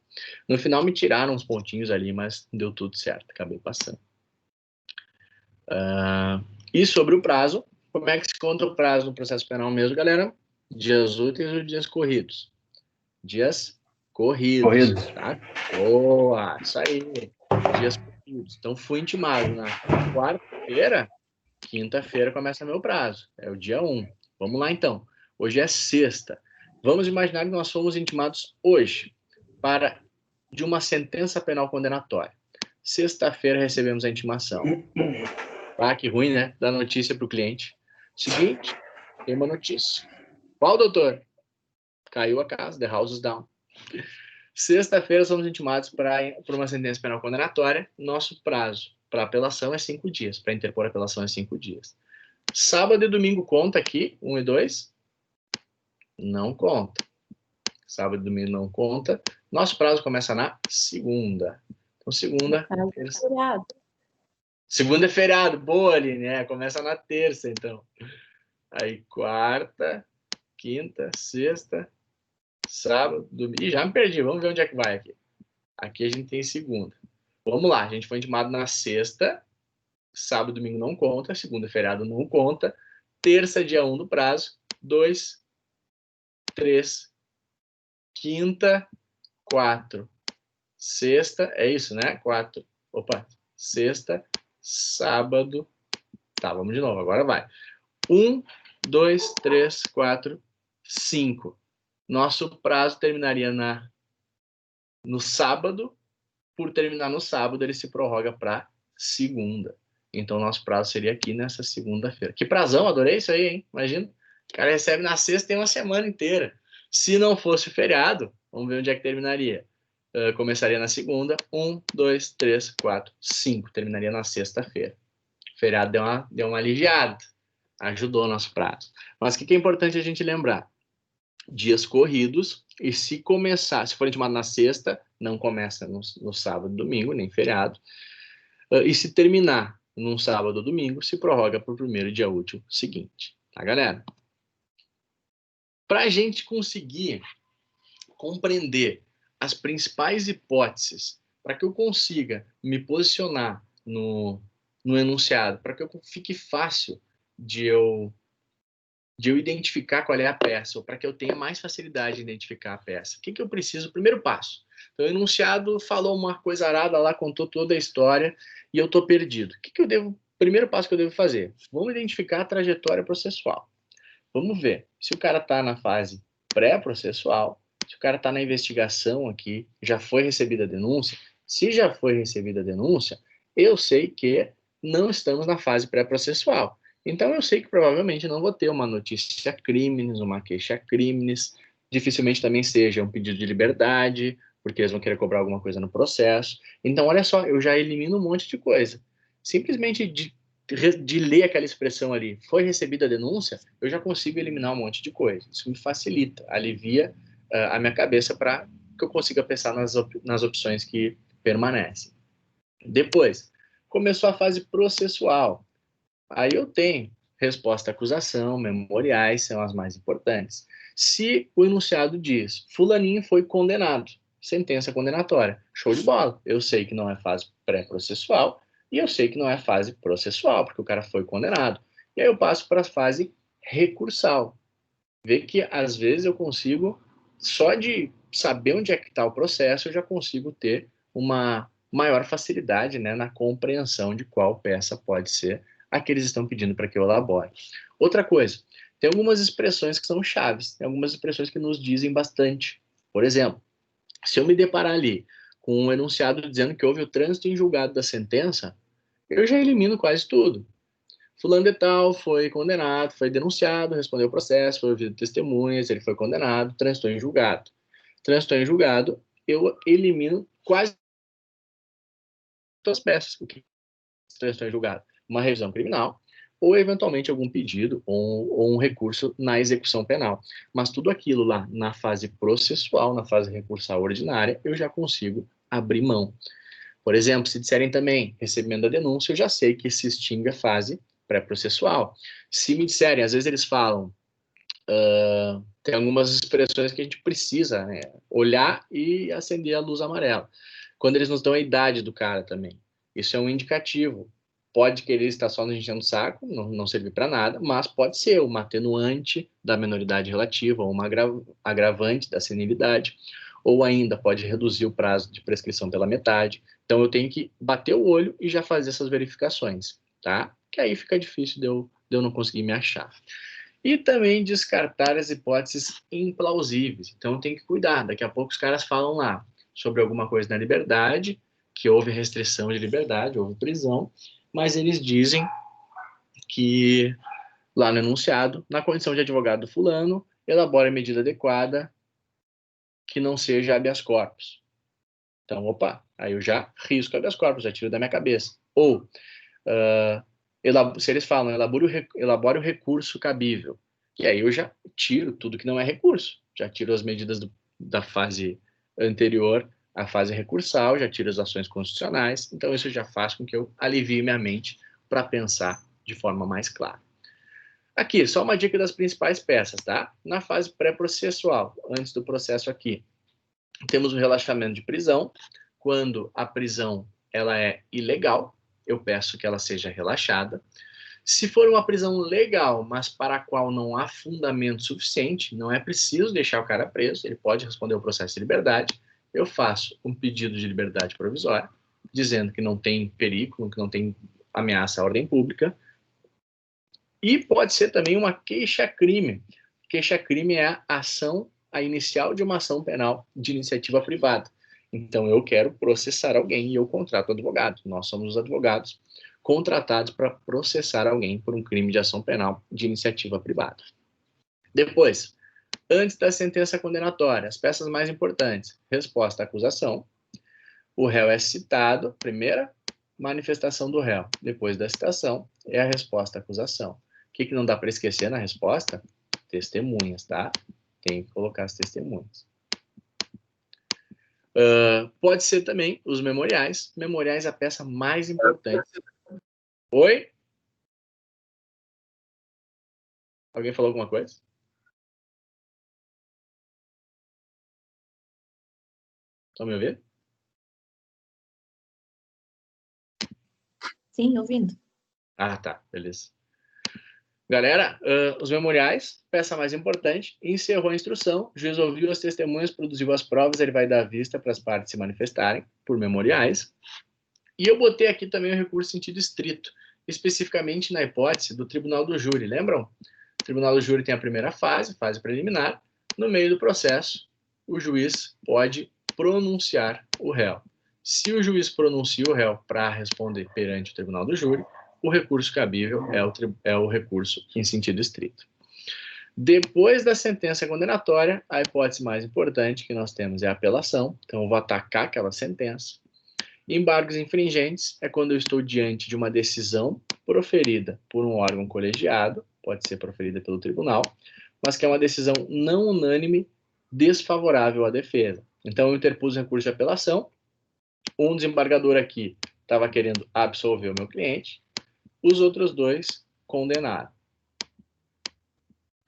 No final me tiraram uns pontinhos ali, mas deu tudo certo, acabei passando. E sobre o prazo, como é que se conta o prazo no processo penal mesmo, galera? Dias úteis ou dias corridos? Dias corridos. Tá? Boa, isso aí. Dias corridos. Então, fui intimado na quarta-feira, quinta-feira começa meu prazo. É o dia 1. Vamos lá, então. Hoje é sexta. Vamos imaginar que nós fomos intimados hoje de uma sentença penal condenatória. Sexta-feira recebemos a intimação. Que ruim, né? Dar notícia para o cliente. Seguinte, tem uma notícia. Qual, doutor? Caiu a casa, the house is down. Sexta-feira somos intimados por uma sentença penal condenatória. Nosso prazo para apelação é 5 dias. Para interpor a apelação é 5 dias. Sábado e domingo conta aqui, 1 e 2? Não conta. Sábado e domingo não conta. Nosso prazo começa na segunda. Então, segunda... Segunda é feriado, boa, Aline, né? Começa na terça, então. Aí, quarta, quinta, sexta, sábado, domingo. Ih, já me perdi, vamos ver onde é que vai aqui. Aqui a gente tem segunda. Vamos lá, a gente foi intimado na sexta, sábado, domingo não conta, segunda, feriado não conta, terça, dia 1 do prazo, 2, 3, quinta, 4, sexta, é isso, né? 4, sexta, sábado, tá, vamos de novo, agora vai. 1, 2, 3, 4, 5. Nosso prazo terminaria no sábado. Por terminar no sábado, ele se prorroga para segunda. Então, nosso prazo seria aqui nessa segunda-feira. Que prazão, adorei isso aí, hein? Imagina. O cara recebe na sexta, tem uma semana inteira. Se não fosse feriado, vamos ver onde é que terminaria. Começaria na segunda. 1, 2, 3, 4, 5. Terminaria na sexta-feira. O feriado deu uma aliviada. Ajudou o nosso prazo. Mas o que é importante a gente lembrar? Dias corridos, e se for intimado na sexta, não começa no sábado, domingo, nem feriado. E se terminar num sábado ou domingo, se prorroga para o primeiro dia útil seguinte. Tá, galera? Para a gente conseguir compreender as principais hipóteses, para que eu consiga me posicionar no enunciado, para que fique fácil de eu identificar qual é a peça, ou para que eu tenha mais facilidade de identificar a peça. O que eu preciso? Primeiro passo. Então, o enunciado falou uma coisa arada lá, contou toda a história, e eu estou perdido. Primeiro passo que eu devo fazer? Vamos identificar a trajetória processual. Vamos ver se o cara está na fase pré-processual, Se o cara está na investigação aqui, já foi recebida a denúncia. Se já foi recebida a denúncia, eu sei que não estamos na fase pré-processual. Então, eu sei que provavelmente não vou ter uma notícia crimes, uma queixa crimes, dificilmente também seja um pedido de liberdade, porque eles vão querer cobrar alguma coisa no processo. Então, olha só, eu já elimino um monte de coisa. Simplesmente de ler aquela expressão ali, foi recebida a denúncia, eu já consigo eliminar um monte de coisa. Isso me facilita, alivia a minha cabeça para que eu consiga pensar nas opções que permanecem. Depois, começou a fase processual. Aí eu tenho resposta à acusação, memoriais são as mais importantes. Se o enunciado diz, fulaninho foi condenado, sentença condenatória, show de bola. Eu sei que não é fase pré-processual e eu sei que não é fase processual, porque o cara foi condenado. E aí eu passo para a fase recursal. Vê que às vezes eu consigo, só de saber onde é que está o processo, eu já consigo ter uma maior facilidade, né, na compreensão de qual peça pode ser a que eles estão pedindo para que eu elabore. Outra coisa, tem algumas expressões que são chaves, tem algumas expressões que nos dizem bastante. Por exemplo, se eu me deparar ali com um enunciado dizendo que houve o trânsito em julgado da sentença, eu já elimino quase tudo. Fulano de tal foi condenado, foi denunciado, respondeu o processo, foi ouvido testemunhas, ele foi condenado, transitou em julgado. Transitou em julgado, eu elimino quase todas as peças. O que transitou em julgado? Uma revisão criminal, ou eventualmente algum pedido ou um recurso na execução penal. Mas tudo aquilo lá na fase processual, na fase recursal ordinária, eu já consigo abrir mão. Por exemplo, se disserem também recebimento da denúncia, eu já sei que se extingue a fase pré-processual. Se me disserem, às vezes eles falam, tem algumas expressões que a gente precisa, né, olhar e acender a luz amarela. Quando eles nos dão a idade do cara também. Isso é um indicativo. Pode querer estar só nos enchendo o saco, não servir para nada, mas pode ser uma atenuante da menoridade relativa, ou uma agravante da senilidade, ou ainda pode reduzir o prazo de prescrição pela metade. Então eu tenho que bater o olho e já fazer essas verificações, tá? Que aí fica difícil de eu não conseguir me achar. E também descartar as hipóteses implausíveis. Então tem que cuidar. Daqui a pouco os caras falam lá sobre alguma coisa na liberdade, que houve restrição de liberdade, houve prisão, mas eles dizem que lá no enunciado, na condição de advogado do fulano, elabora a medida adequada que não seja habeas corpus. Então, opa, aí eu já risco habeas corpus, já tiro da minha cabeça. Ou, se eles falam, elabore o recurso cabível, e aí eu já tiro tudo que não é recurso, já tiro as medidas da fase anterior à fase recursal, já tiro as ações constitucionais, então isso já faz com que eu alivie minha mente para pensar de forma mais clara. Aqui, só uma dica das principais peças, tá? Na fase pré-processual, antes do processo aqui, temos o relaxamento de prisão. Quando a prisão ela é ilegal, eu peço que ela seja relaxada. Se for uma prisão legal, mas para a qual não há fundamento suficiente, não é preciso deixar o cara preso, ele pode responder ao processo de liberdade, eu faço um pedido de liberdade provisória, dizendo que não tem perigo, que não tem ameaça à ordem pública, e pode ser também uma queixa-crime. Queixa-crime é a ação, a inicial de uma ação penal de iniciativa privada. Então, eu quero processar alguém e eu contrato advogado. Nós somos os advogados contratados para processar alguém por um crime de ação penal de iniciativa privada. Depois, antes da sentença condenatória, as peças mais importantes: resposta à acusação, o réu é citado, primeira manifestação do réu. Depois da citação, é a resposta à acusação. O que não dá para esquecer na resposta? Testemunhas, tá? Tem que colocar as testemunhas. Pode ser também os memoriais. Memoriais é a peça mais importante. Oi? Alguém falou alguma coisa? Estão me ouvindo? Sim, ouvindo. Ah, tá. Beleza. Galera, os memoriais, peça mais importante, encerrou a instrução, o juiz ouviu as testemunhas, produziu as provas, ele vai dar vista para as partes se manifestarem por memoriais. E eu botei aqui também o recurso em sentido estrito, especificamente na hipótese do tribunal do júri, lembram? O tribunal do júri tem a primeira fase, fase preliminar, no meio do processo, o juiz pode pronunciar o réu. Se o juiz pronuncia o réu para responder perante o tribunal do júri, o recurso cabível é o recurso em sentido estrito. Depois da sentença condenatória, a hipótese mais importante que nós temos é a apelação. Então, eu vou atacar aquela sentença. Embargos infringentes é quando eu estou diante de uma decisão proferida por um órgão colegiado, pode ser proferida pelo tribunal, mas que é uma decisão não unânime desfavorável à defesa. Então, eu interpus um recurso de apelação, um desembargador aqui estava querendo absolver o meu cliente, os outros dois condenaram.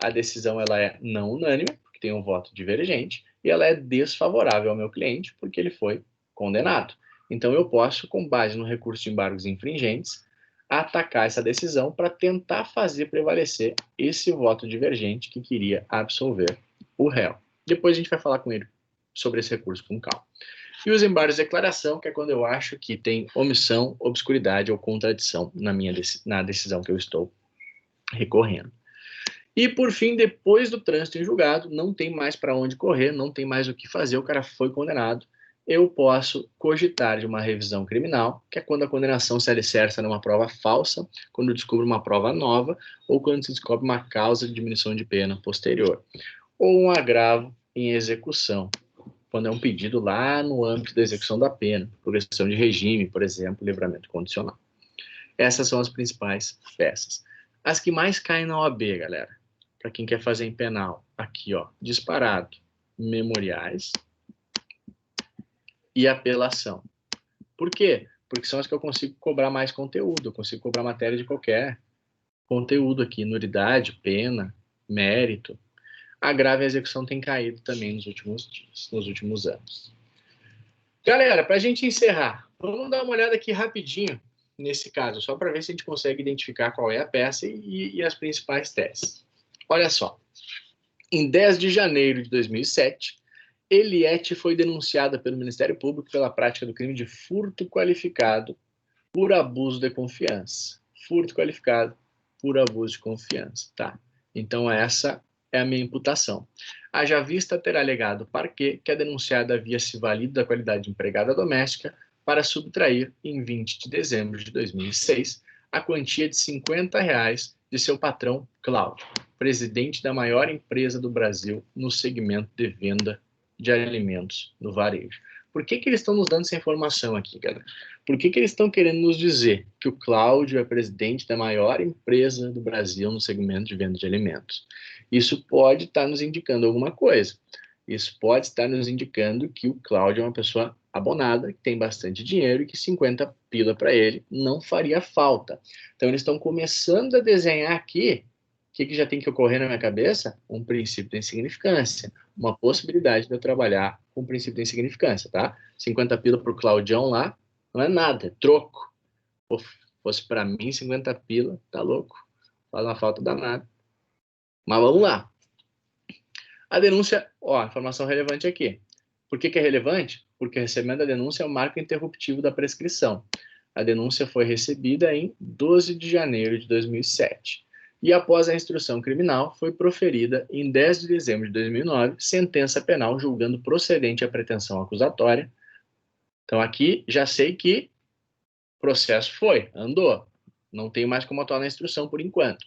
A decisão ela é não unânime, porque tem um voto divergente, e ela é desfavorável ao meu cliente, porque ele foi condenado. Então, eu posso, com base no recurso de embargos infringentes, atacar essa decisão para tentar fazer prevalecer esse voto divergente que queria absolver o réu. Depois a gente vai falar com ele sobre esse recurso com calma. E os embargos de declaração, que é quando eu acho que tem omissão, obscuridade ou contradição na decisão que eu estou recorrendo. E, por fim, depois do trânsito em julgado, não tem mais para onde correr, não tem mais o que fazer, o cara foi condenado. Eu posso cogitar de uma revisão criminal, que é quando a condenação se alicerça numa prova falsa, quando descobre uma prova nova, ou quando se descobre uma causa de diminuição de pena posterior. Ou um agravo em execução, quando é um pedido lá no âmbito da execução da pena, progressão de regime, por exemplo, livramento condicional. Essas são as principais peças. As que mais caem na OAB, galera, para quem quer fazer em penal, aqui, ó, disparado, memoriais e apelação. Por quê? Porque são as que eu consigo cobrar mais conteúdo, eu consigo cobrar matéria de qualquer conteúdo aqui, nulidade, pena, mérito. Agravo e execução tem caído também nos últimos dias, nos últimos anos. Galera, para a gente encerrar, vamos dar uma olhada aqui rapidinho nesse caso, só para ver se a gente consegue identificar qual é a peça e as principais teses. Olha só, em 10 de janeiro de 2007, Eliette foi denunciada pelo Ministério Público pela prática do crime de furto qualificado por abuso de confiança. Furto qualificado por abuso de confiança, tá? Então essa é a minha imputação. Haja vista ter alegado o parquê que a denunciada havia se valido da qualidade de empregada doméstica para subtrair, em 20 de dezembro de 2006, a quantia de R$50 de seu patrão, Cláudio, presidente da maior empresa do Brasil no segmento de venda de alimentos no varejo. Por que eles estão nos dando essa informação aqui, galera? Por que eles estão querendo nos dizer que o Cláudio é presidente da maior empresa do Brasil no segmento de venda de alimentos? Isso pode estar nos indicando alguma coisa. Isso pode estar nos indicando que o Cláudio é uma pessoa abonada, que tem bastante dinheiro e que 50 pila para ele não faria falta. Então, eles estão começando a desenhar aqui o que já tem que ocorrer na minha cabeça? Um princípio da insignificância. Uma possibilidade de eu trabalhar com o princípio da insignificância, tá? 50 pila para o Claudião lá, não é nada, é troco. Se fosse para mim, 50 pila, tá louco? Faz uma falta danada. Mas vamos lá. A denúncia, ó, informação relevante aqui. Por que é relevante? Porque o recebimento da denúncia é o marco interruptivo da prescrição. A denúncia foi recebida em 12 de janeiro de 2007. E após a instrução criminal, foi proferida em 10 de dezembro de 2009, sentença penal julgando procedente a pretensão acusatória. Então aqui já sei que o processo andou. Não tem mais como atuar na instrução por enquanto.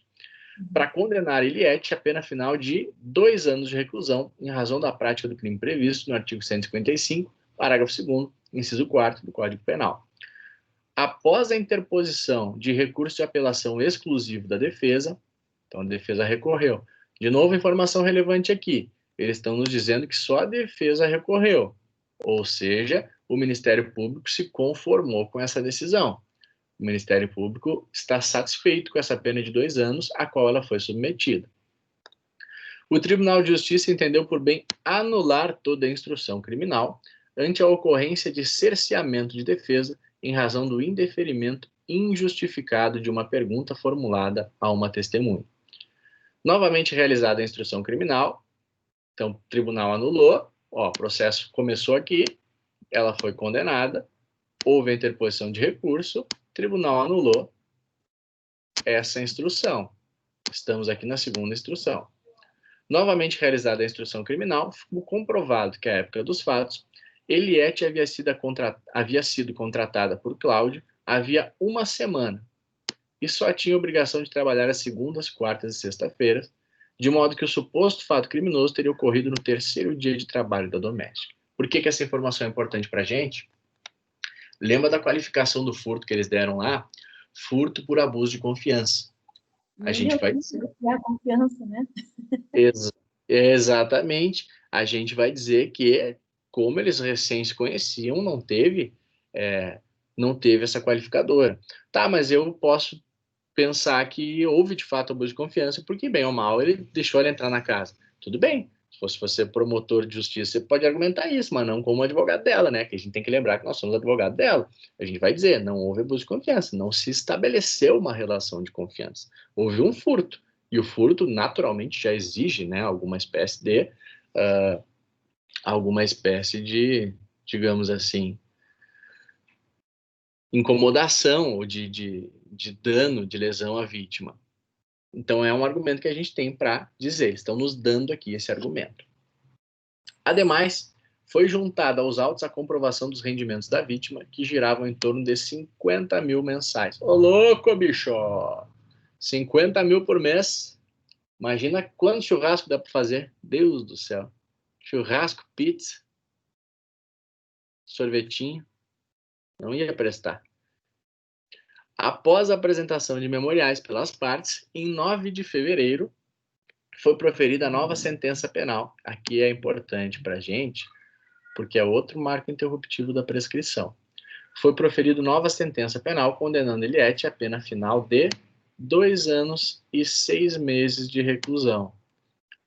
Para condenar Eliette, a pena final de 2 anos de reclusão, em razão da prática do crime previsto no artigo 155, parágrafo 2º, inciso 4º do Código Penal. Após a interposição de recurso de apelação exclusivo da defesa, então a defesa recorreu. De novo, informação relevante aqui. Eles estão nos dizendo que só a defesa recorreu. Ou seja, o Ministério Público se conformou com essa decisão. O Ministério Público está satisfeito com essa pena de 2 anos, a qual ela foi submetida. O Tribunal de Justiça entendeu por bem anular toda a instrução criminal ante a ocorrência de cerceamento de defesa em razão do indeferimento injustificado de uma pergunta formulada a uma testemunha. Novamente realizada a instrução criminal, então o tribunal anulou, ó, o processo começou aqui, ela foi condenada, houve a interposição de recurso, o tribunal anulou essa instrução. Estamos aqui na segunda instrução. Novamente realizada a instrução criminal, ficou comprovado que, à época dos fatos, Eliette havia sido contratada por Cláudio havia uma semana e só tinha obrigação de trabalhar às segundas, quartas e sexta-feiras, de modo que o suposto fato criminoso teria ocorrido no terceiro dia de trabalho da doméstica. Por que essa informação é importante para a gente? Lembra da qualificação do furto que eles deram lá? Furto por abuso de confiança. A gente vai dizer... a confiança, né? Exatamente. A gente vai dizer que, como eles recém se conheciam, não teve essa qualificadora. Tá, mas eu posso pensar que houve de fato abuso de confiança, porque, bem ou mal, ele deixou ela entrar na casa. Tudo bem. Se fosse você promotor de justiça, você pode argumentar isso, mas não como advogado dela, né? Que a gente tem que lembrar que nós somos advogado dela. A gente vai dizer, não houve abuso de confiança, não se estabeleceu uma relação de confiança. Houve um furto. E o furto, naturalmente, já exige, né, alguma espécie de, digamos assim, incomodação ou de dano, de lesão à vítima. Então, é um argumento que a gente tem para dizer. Eles estão nos dando aqui esse argumento. Ademais, foi juntada aos autos a comprovação dos rendimentos da vítima, que giravam em torno de 50 mil mensais. Ô, louco, bicho! 50 mil por mês. Imagina quanto churrasco dá para fazer. Deus do céu. Churrasco, pizza, sorvetinho. Não ia prestar. Após a apresentação de memoriais pelas partes, em 9 de fevereiro, foi proferida a nova sentença penal. Aqui é importante para a gente, porque é outro marco interruptivo da prescrição. Foi proferida nova sentença penal, condenando Eliette à pena final de 2 anos e 6 meses de reclusão.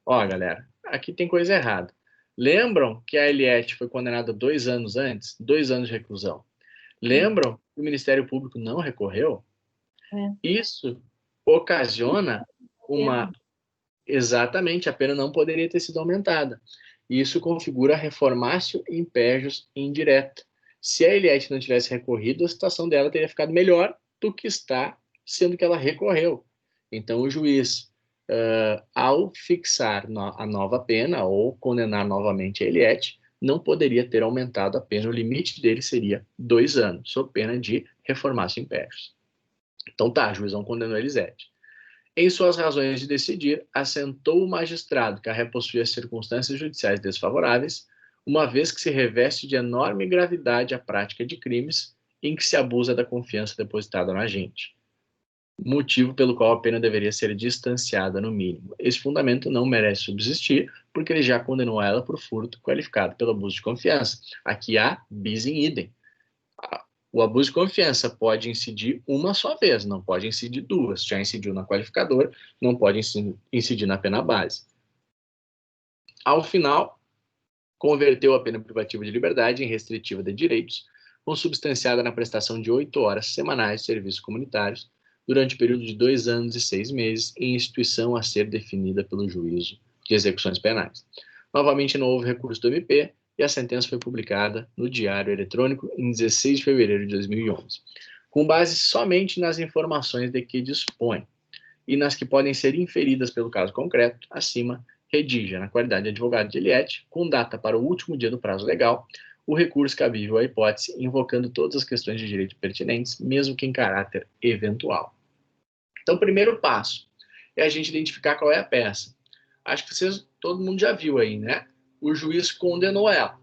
Ó, galera, aqui tem coisa errada. Lembram que a Eliette foi condenada 2 anos antes? 2 anos de reclusão. Lembram que o Ministério Público não recorreu? Isso ocasiona uma... Exatamente, a pena não poderia ter sido aumentada. Isso configura reformácio impejus indireta. Se a Eliette não tivesse recorrido, a situação dela teria ficado melhor do que está, sendo que ela recorreu. Então, o juiz, ao fixar a nova pena ou condenar novamente a Eliette, não poderia ter aumentado a pena. O limite dele seria 2 anos, sob pena de reformácio impejus. Então tá, o juizão condenou a Eliette. Em suas razões de decidir, assentou o magistrado que a ré possuía circunstâncias judiciais desfavoráveis, uma vez que se reveste de enorme gravidade a prática de crimes em que se abusa da confiança depositada no agente, motivo pelo qual a pena deveria ser distanciada no mínimo. Esse fundamento não merece subsistir, porque ele já condenou ela por furto qualificado pelo abuso de confiança. Aqui há bis in idem. O abuso de confiança pode incidir uma só vez, não pode incidir 2. Já incidiu na qualificadora, não pode incidir na pena base. Ao final, converteu a pena privativa de liberdade em restritiva de direitos, consubstanciada na prestação de 8 horas semanais de serviços comunitários, durante o período de 2 anos e 6 meses, em instituição a ser definida pelo juízo de execuções penais. Novamente, não houve recurso do MP, e a sentença foi publicada no Diário Eletrônico em 16 de fevereiro de 2011, com base somente nas informações de que dispõe e nas que podem ser inferidas pelo caso concreto, acima, redija, na qualidade de advogado de Eliette, com data para o último dia do prazo legal, o recurso cabível à hipótese, invocando todas as questões de direito pertinentes, mesmo que em caráter eventual. Então, o primeiro passo é a gente identificar qual é a peça. Acho que todo mundo já viu aí, né? O juiz condenou ela.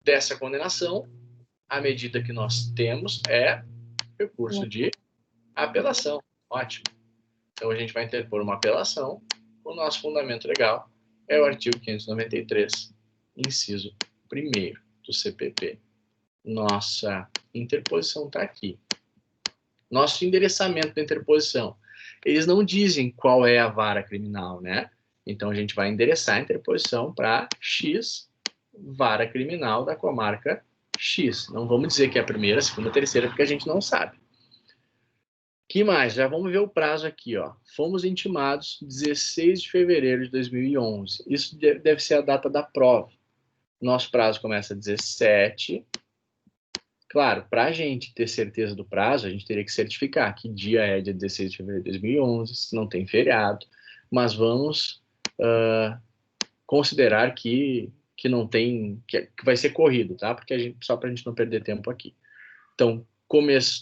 Dessa condenação, a medida que nós temos é recurso de apelação. Ótimo. Então, a gente vai interpor uma apelação. O nosso fundamento legal é o artigo 593, inciso 1º do CPP. Nossa interposição está aqui. Nosso endereçamento da interposição. Eles não dizem qual é a vara criminal, né? Então, a gente vai endereçar a interposição para X, vara criminal da comarca X. Não vamos dizer que é a primeira, a segunda, a terceira, porque a gente não sabe. Que mais? Já vamos ver o prazo aqui, ó. Fomos intimados 16 de fevereiro de 2011. Isso deve ser a data da prova. Nosso prazo começa 17, Claro, para a gente ter certeza do prazo, a gente teria que certificar que dia é dia 16 de fevereiro de 2011, se não tem feriado, mas vamos considerar que não tem, que vai ser corrido, tá? Porque só para a gente não perder tempo aqui. Então,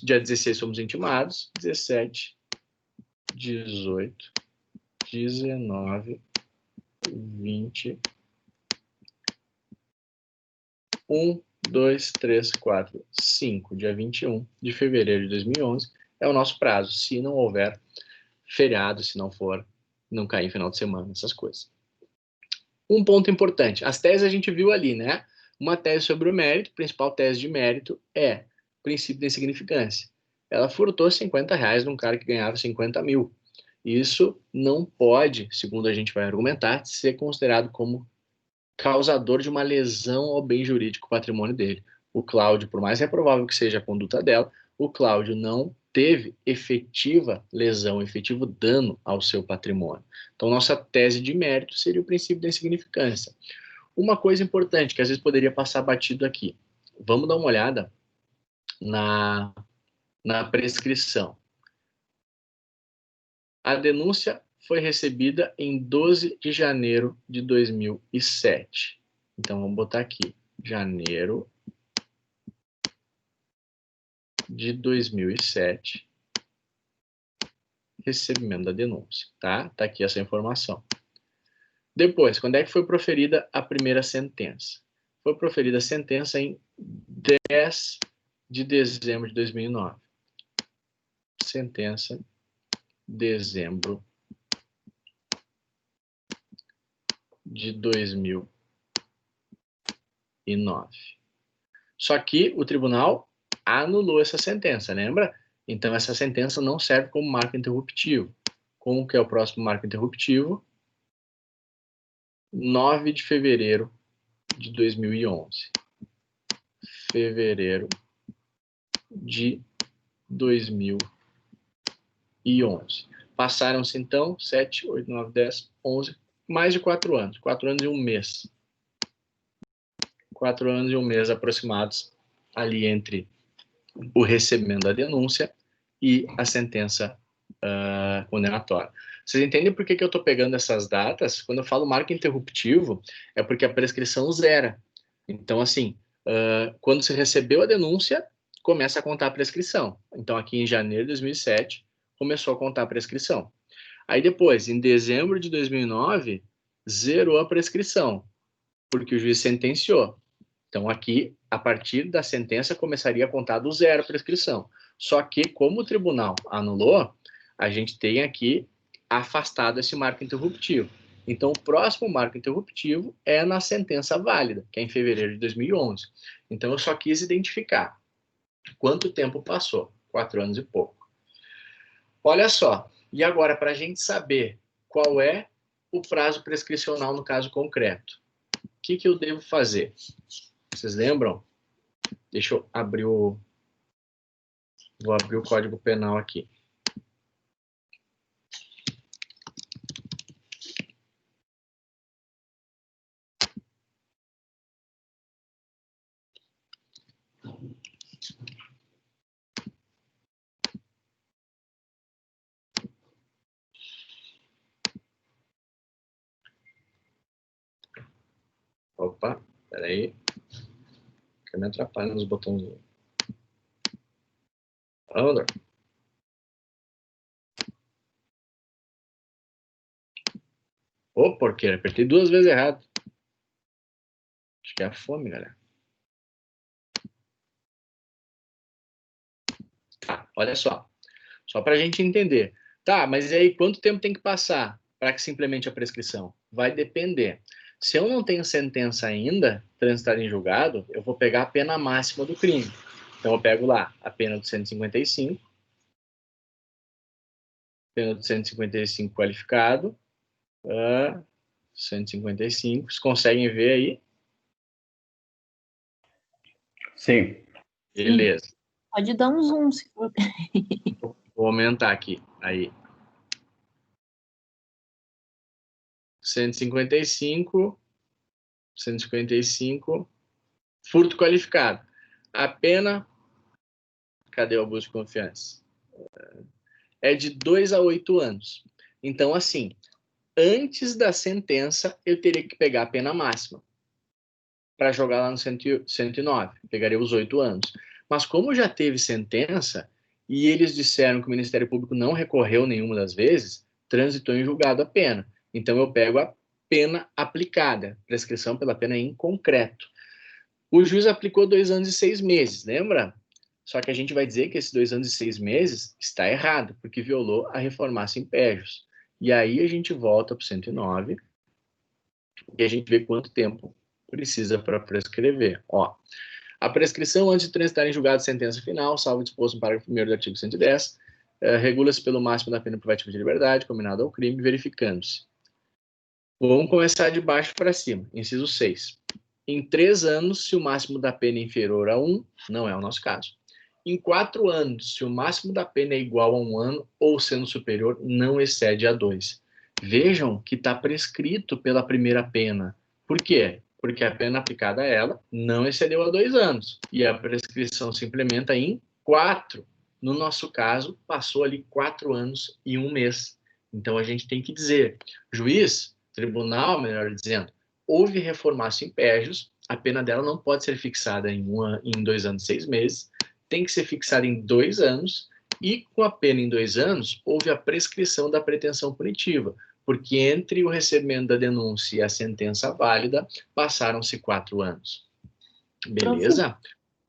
dia 16 somos intimados, 17, 18, 19, 20, 1, 2, 3, 4, 5, dia 21 de fevereiro de 2011 é o nosso prazo, se não houver feriado, se não cair em final de semana, essas coisas. Um ponto importante, as teses a gente viu ali, né? Uma tese sobre o mérito, a principal tese de mérito é o princípio da insignificância. Ela furtou R$50 num cara que ganhava 50 mil. Isso não pode, segundo a gente vai argumentar, ser considerado como causador de uma lesão ao bem jurídico patrimônio dele. O Cláudio, por mais reprovável que seja a conduta dela, o Cláudio não teve efetiva lesão, efetivo dano ao seu patrimônio. Então, nossa tese de mérito seria o princípio da insignificância. Uma coisa importante, que às vezes poderia passar batido aqui. Vamos dar uma olhada na prescrição. A denúncia foi recebida em 12 de janeiro de 2007. Então, vamos botar aqui, janeiro de 2007, recebimento da denúncia, tá? Tá aqui essa informação. Depois, quando é que foi proferida a primeira sentença? Foi proferida a sentença em 10 de dezembro de 2009. Sentença, dezembro de 2009. Só que o tribunal anulou essa sentença, lembra? Então, essa sentença não serve como marco interruptivo. Como que é o próximo marco interruptivo? 9 de fevereiro de 2011. Fevereiro de 2011. Passaram-se, então, 7, 8, 9, 10, 11, mais de 4 anos. 4 anos e um mês. 4 anos e um mês aproximados ali entre o recebimento da denúncia e a sentença condenatória. Vocês entendem por que eu estou pegando essas datas? Quando eu falo marco interruptivo, é porque a prescrição zera. Então, assim, quando se recebeu a denúncia, começa a contar a prescrição. Então, aqui em janeiro de 2007, começou a contar a prescrição. Aí depois, em dezembro de 2009, zerou a prescrição, porque o juiz sentenciou. Então, aqui, a partir da sentença, começaria a contar do zero a prescrição. Só que, como o tribunal anulou, a gente tem aqui afastado esse marco interruptivo. Então, o próximo marco interruptivo é na sentença válida, que é em fevereiro de 2011. Então, eu só quis identificar quanto tempo passou, 4 anos e pouco. Olha só, e agora, para a gente saber qual é o prazo prescricional no caso concreto, o que eu devo fazer? Vocês lembram? Deixa eu abrir vou abrir o Código Penal aqui. Opa, peraí. Que me atrapalha nos botões. André. Ô, porqueira, apertei 2 vezes errado. Acho que é a fome, galera. Tá, olha só. Só para a gente entender. Tá, mas e aí quanto tempo tem que passar para que se implemente a prescrição? Vai depender. Se eu não tenho sentença ainda transitada em julgado, eu vou pegar a pena máxima do crime. Então eu pego lá a pena do 155, pena do 155 qualificado, 155, vocês conseguem ver aí? Sim. Beleza. Pode dar um zoom, se for. Vou aumentar aqui. Aí. 155, furto qualificado. A pena Cadê o abuso de confiança? É de 2 a 8 anos. Então, assim, antes da sentença, eu teria que pegar a pena máxima para jogar lá no 109. Pegaria os 8 anos. Mas como já teve sentença, e eles disseram que o Ministério Público não recorreu nenhuma das vezes, transitou em julgado a pena. Então, eu pego a pena aplicada, prescrição pela pena em concreto. O juiz aplicou 2 anos e 6 meses, lembra? Só que a gente vai dizer que esses 2 anos e 6 meses está errado, porque violou a reformácio impégios. E aí a gente volta para o 109 e a gente vê quanto tempo precisa para prescrever. Ó, a prescrição antes de transitar em julgado de sentença final, salvo disposto no parágrafo 1º do artigo 110, regula-se pelo máximo da pena privativa de liberdade combinada ao crime, verificando-se. Vamos começar de baixo para cima. Inciso 6. Em 3 anos, se o máximo da pena é inferior a 1, não é o nosso caso. Em 4 anos, se o máximo da pena é igual a 1 ano ou sendo superior, não excede a 2. Vejam que está prescrito pela primeira pena. Por quê? Porque a pena aplicada a ela não excedeu a 2 anos. E a prescrição se implementa em 4. No nosso caso, passou ali 4 anos e 1 mês. Então, a gente tem que dizer, juiz, tribunal, melhor dizendo, houve reformácio impégios, a pena dela não pode ser fixada em 2 anos e 6 meses, tem que ser fixada em 2 anos, e com a pena em 2 anos, houve a prescrição da pretensão punitiva, porque entre o recebimento da denúncia e a sentença válida, passaram-se 4 anos. Beleza?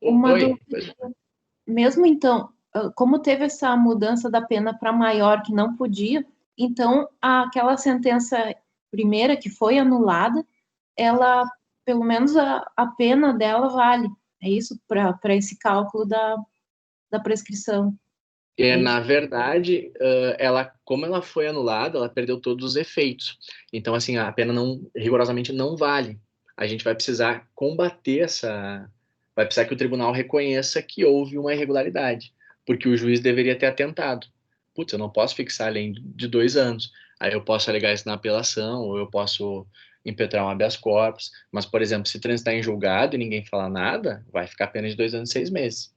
Uma dúvida. Mesmo então, como teve essa mudança da pena para maior, que não podia, então aquela sentença primeira que foi anulada, ela, pelo menos a pena dela vale. É isso para esse cálculo da prescrição. Na verdade, como ela foi anulada, ela perdeu todos os efeitos. Então, assim, a pena rigorosamente não vale. A gente vai precisar combater vai precisar que o tribunal reconheça que houve uma irregularidade, porque o juiz deveria ter atentado. Putz, eu não posso fixar além de 2 anos. Aí eu posso alegar isso na apelação, ou eu posso impetrar um habeas corpus. Mas, por exemplo, se transitar em julgado e ninguém falar nada, vai ficar apenas de 2 anos e 6 meses.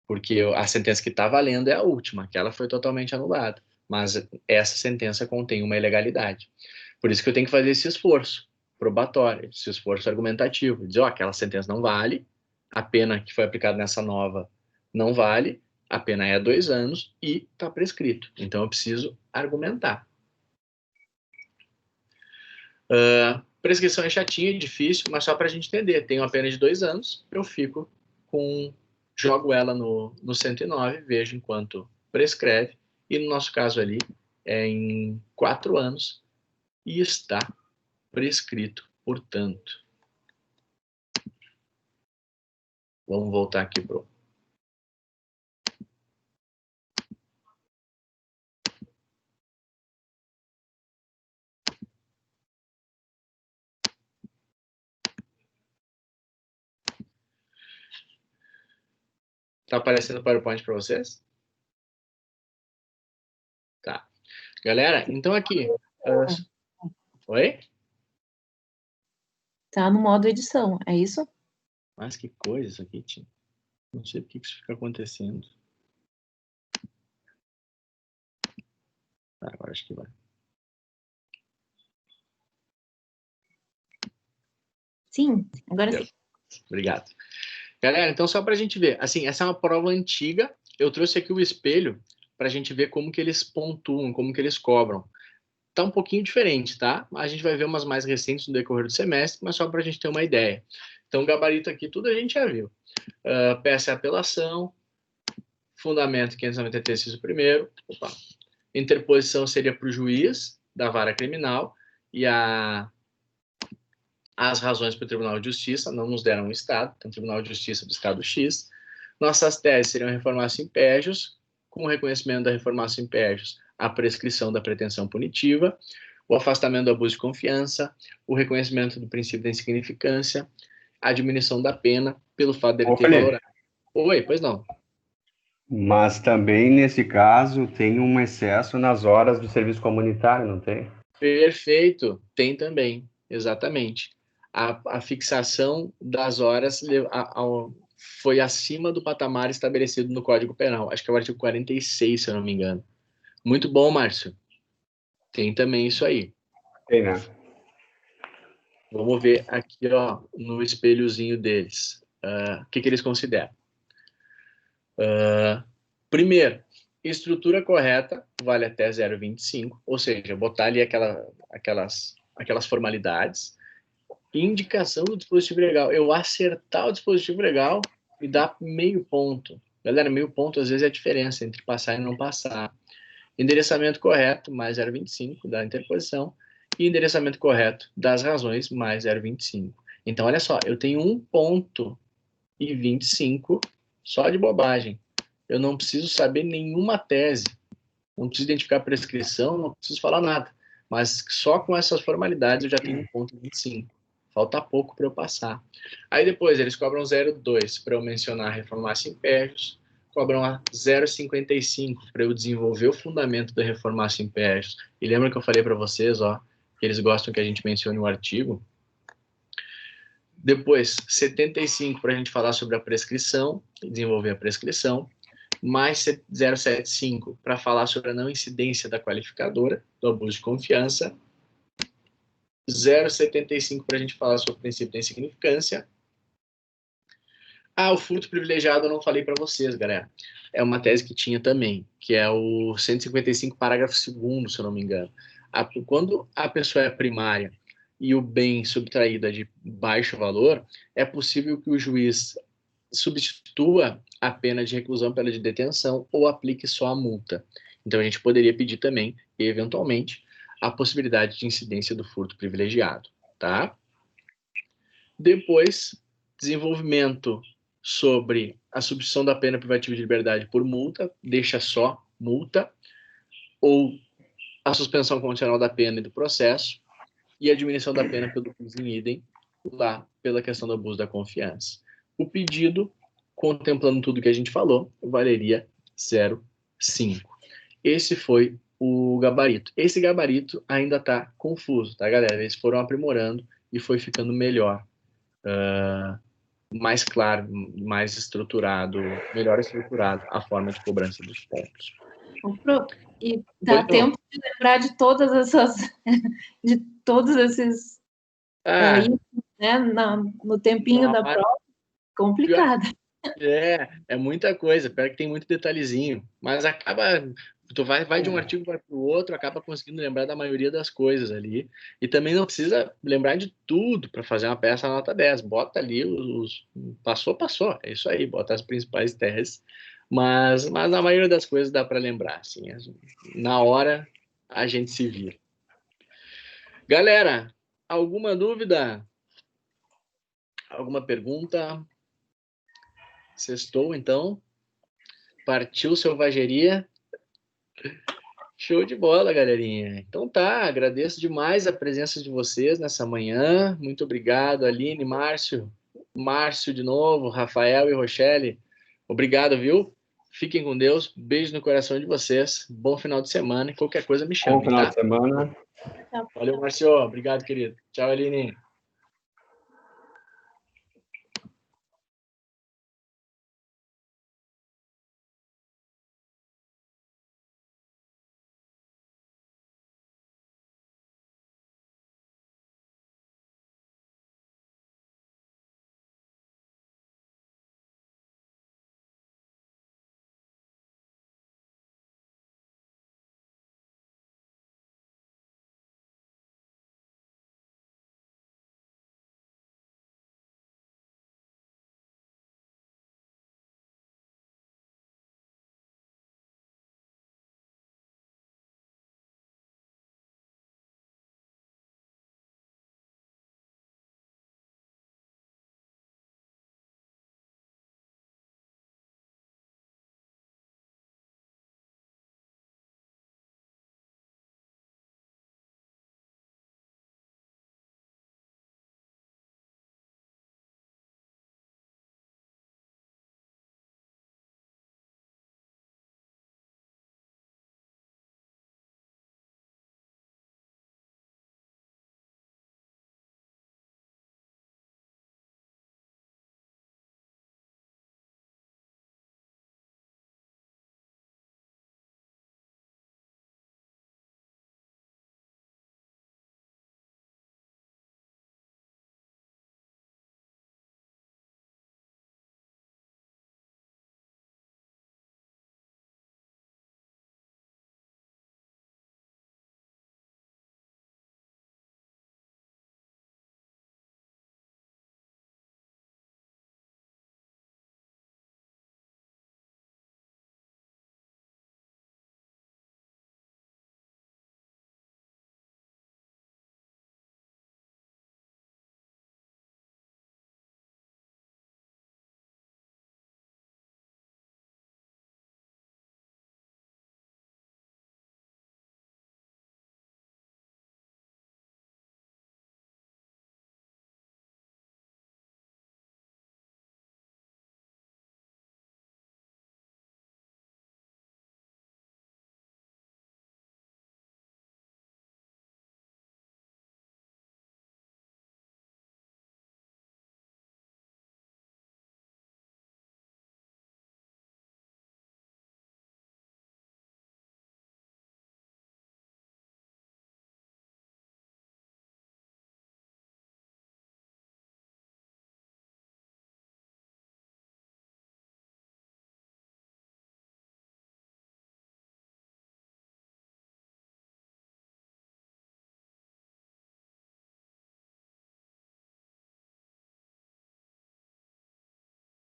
Porque a sentença que está valendo é a última, aquela foi totalmente anulada. Mas essa sentença contém uma ilegalidade. Por isso que eu tenho que fazer esse esforço probatório, esse esforço argumentativo, dizer, aquela sentença não vale, a pena que foi aplicada nessa nova não vale, a pena é 2 anos e está prescrito. Então eu preciso argumentar. Prescrição é chatinha, difícil, mas só para a gente entender. Tenho a pena de 2 anos, eu jogo ela no 109, vejo enquanto prescreve, e no nosso caso ali é em 4 anos e está prescrito, portanto. Vamos voltar aqui pro Tá aparecendo o PowerPoint para vocês? Tá. Galera, então aqui... Oi? Tá no modo edição, é isso? Mas que coisa isso aqui, Tim. Não sei por que isso fica acontecendo. Tá, agora acho que vai. Sim, agora sim. Obrigado. Galera, então só para a gente ver, assim, essa é uma prova antiga, eu trouxe aqui o espelho para a gente ver como que eles pontuam, como que eles cobram. Tá um pouquinho diferente, tá? A gente vai ver umas mais recentes no decorrer do semestre, mas só para a gente ter uma ideia. Então, gabarito aqui, tudo a gente já viu. Peça e apelação, fundamento 593, inciso 1º, interposição seria para o juiz da vara criminal e as razões para o Tribunal de Justiça não nos deram o Estado, então Tribunal de Justiça do Estado X. Nossas teses seriam reformácio impégios, com o reconhecimento da reformácio impégios, a prescrição da pretensão punitiva, o afastamento do abuso de confiança, o reconhecimento do princípio da insignificância, a diminuição da pena pelo fato dele ter valorado. Oi, pois não. Mas também, nesse caso, tem um excesso nas horas do serviço comunitário, não tem? Perfeito, tem também, exatamente. A fixação das horas foi acima do patamar estabelecido no Código Penal. Acho que é o artigo 46, se eu não me engano. Muito bom, Márcio. Tem também isso aí. Tem, né? Vamos ver aqui, ó, no espelhozinho deles. O que eles consideram? Primeiro, estrutura correta vale até 0,25, ou seja, botar ali aquelas formalidades. Indicação do dispositivo legal. Eu acertar o dispositivo legal me dá meio ponto. Galera, meio ponto às vezes é a diferença entre passar e não passar. Endereçamento correto, mais 0,25 da interposição. E endereçamento correto das razões, mais 0,25. Então, olha só, eu tenho 1 ponto e 25 só de bobagem. Eu não preciso saber nenhuma tese. Não preciso identificar prescrição, não preciso falar nada. Mas só com essas formalidades eu já tenho 1 ponto e 25. Falta pouco para eu passar. Aí depois eles cobram 0,2 para eu mencionar reformácia impérios, cobram a 0,55 para eu desenvolver o fundamento da reformácia impérios. E lembra que eu falei para vocês, ó, que eles gostam que a gente mencione o artigo? Depois, 75 para a gente falar sobre a prescrição, desenvolver a prescrição, mais 0,75 para falar sobre a não incidência da qualificadora, do abuso de confiança, 0,75 para a gente falar sobre o princípio da insignificância. O furto privilegiado eu não falei para vocês, galera. É uma tese que tinha também, que é o 155, parágrafo 2º, se eu não me engano. Quando a pessoa é primária e o bem subtraído é de baixo valor, é possível que o juiz substitua a pena de reclusão pela de detenção ou aplique só a multa. Então, a gente poderia pedir também, eventualmente, a possibilidade de incidência do furto privilegiado, tá? Depois, desenvolvimento sobre a substituição da pena privativa de liberdade por multa, deixa só multa, ou a suspensão condicional da pena e do processo, e a diminuição da pena pelo plus in idem, lá pela questão do abuso da confiança. O pedido, contemplando tudo que a gente falou, valeria 0,5. Esse foi o gabarito. Esse gabarito ainda está confuso, tá, galera? Eles foram aprimorando e foi ficando melhor. Mais claro, mais estruturado, melhor estruturado a forma de cobrança dos pontos. E dá tempo de lembrar de todas essas, de todos esses né, no tempinho da prova, complicado. É muita coisa, pera que tem muito detalhezinho, mas acaba, tu vai de um artigo para o outro, acaba conseguindo lembrar da maioria das coisas ali, e também não precisa lembrar de tudo para fazer uma peça nota 10, bota ali passou, é isso aí, bota as principais teses, mas a maioria das coisas dá para lembrar, assim, na hora a gente se vira. Galera, alguma dúvida? Alguma pergunta? Sextou, então? Partiu selvageria? Show de bola, galerinha. Então tá, agradeço demais a presença de vocês nessa manhã. Muito obrigado, Aline, Márcio de novo, Rafael e Rochelle. Obrigado, viu? Fiquem com Deus. Beijo no coração de vocês. Bom final de semana. E qualquer coisa me chame, Bom final de semana. Valeu, Márcio. Obrigado, querido. Tchau, Aline.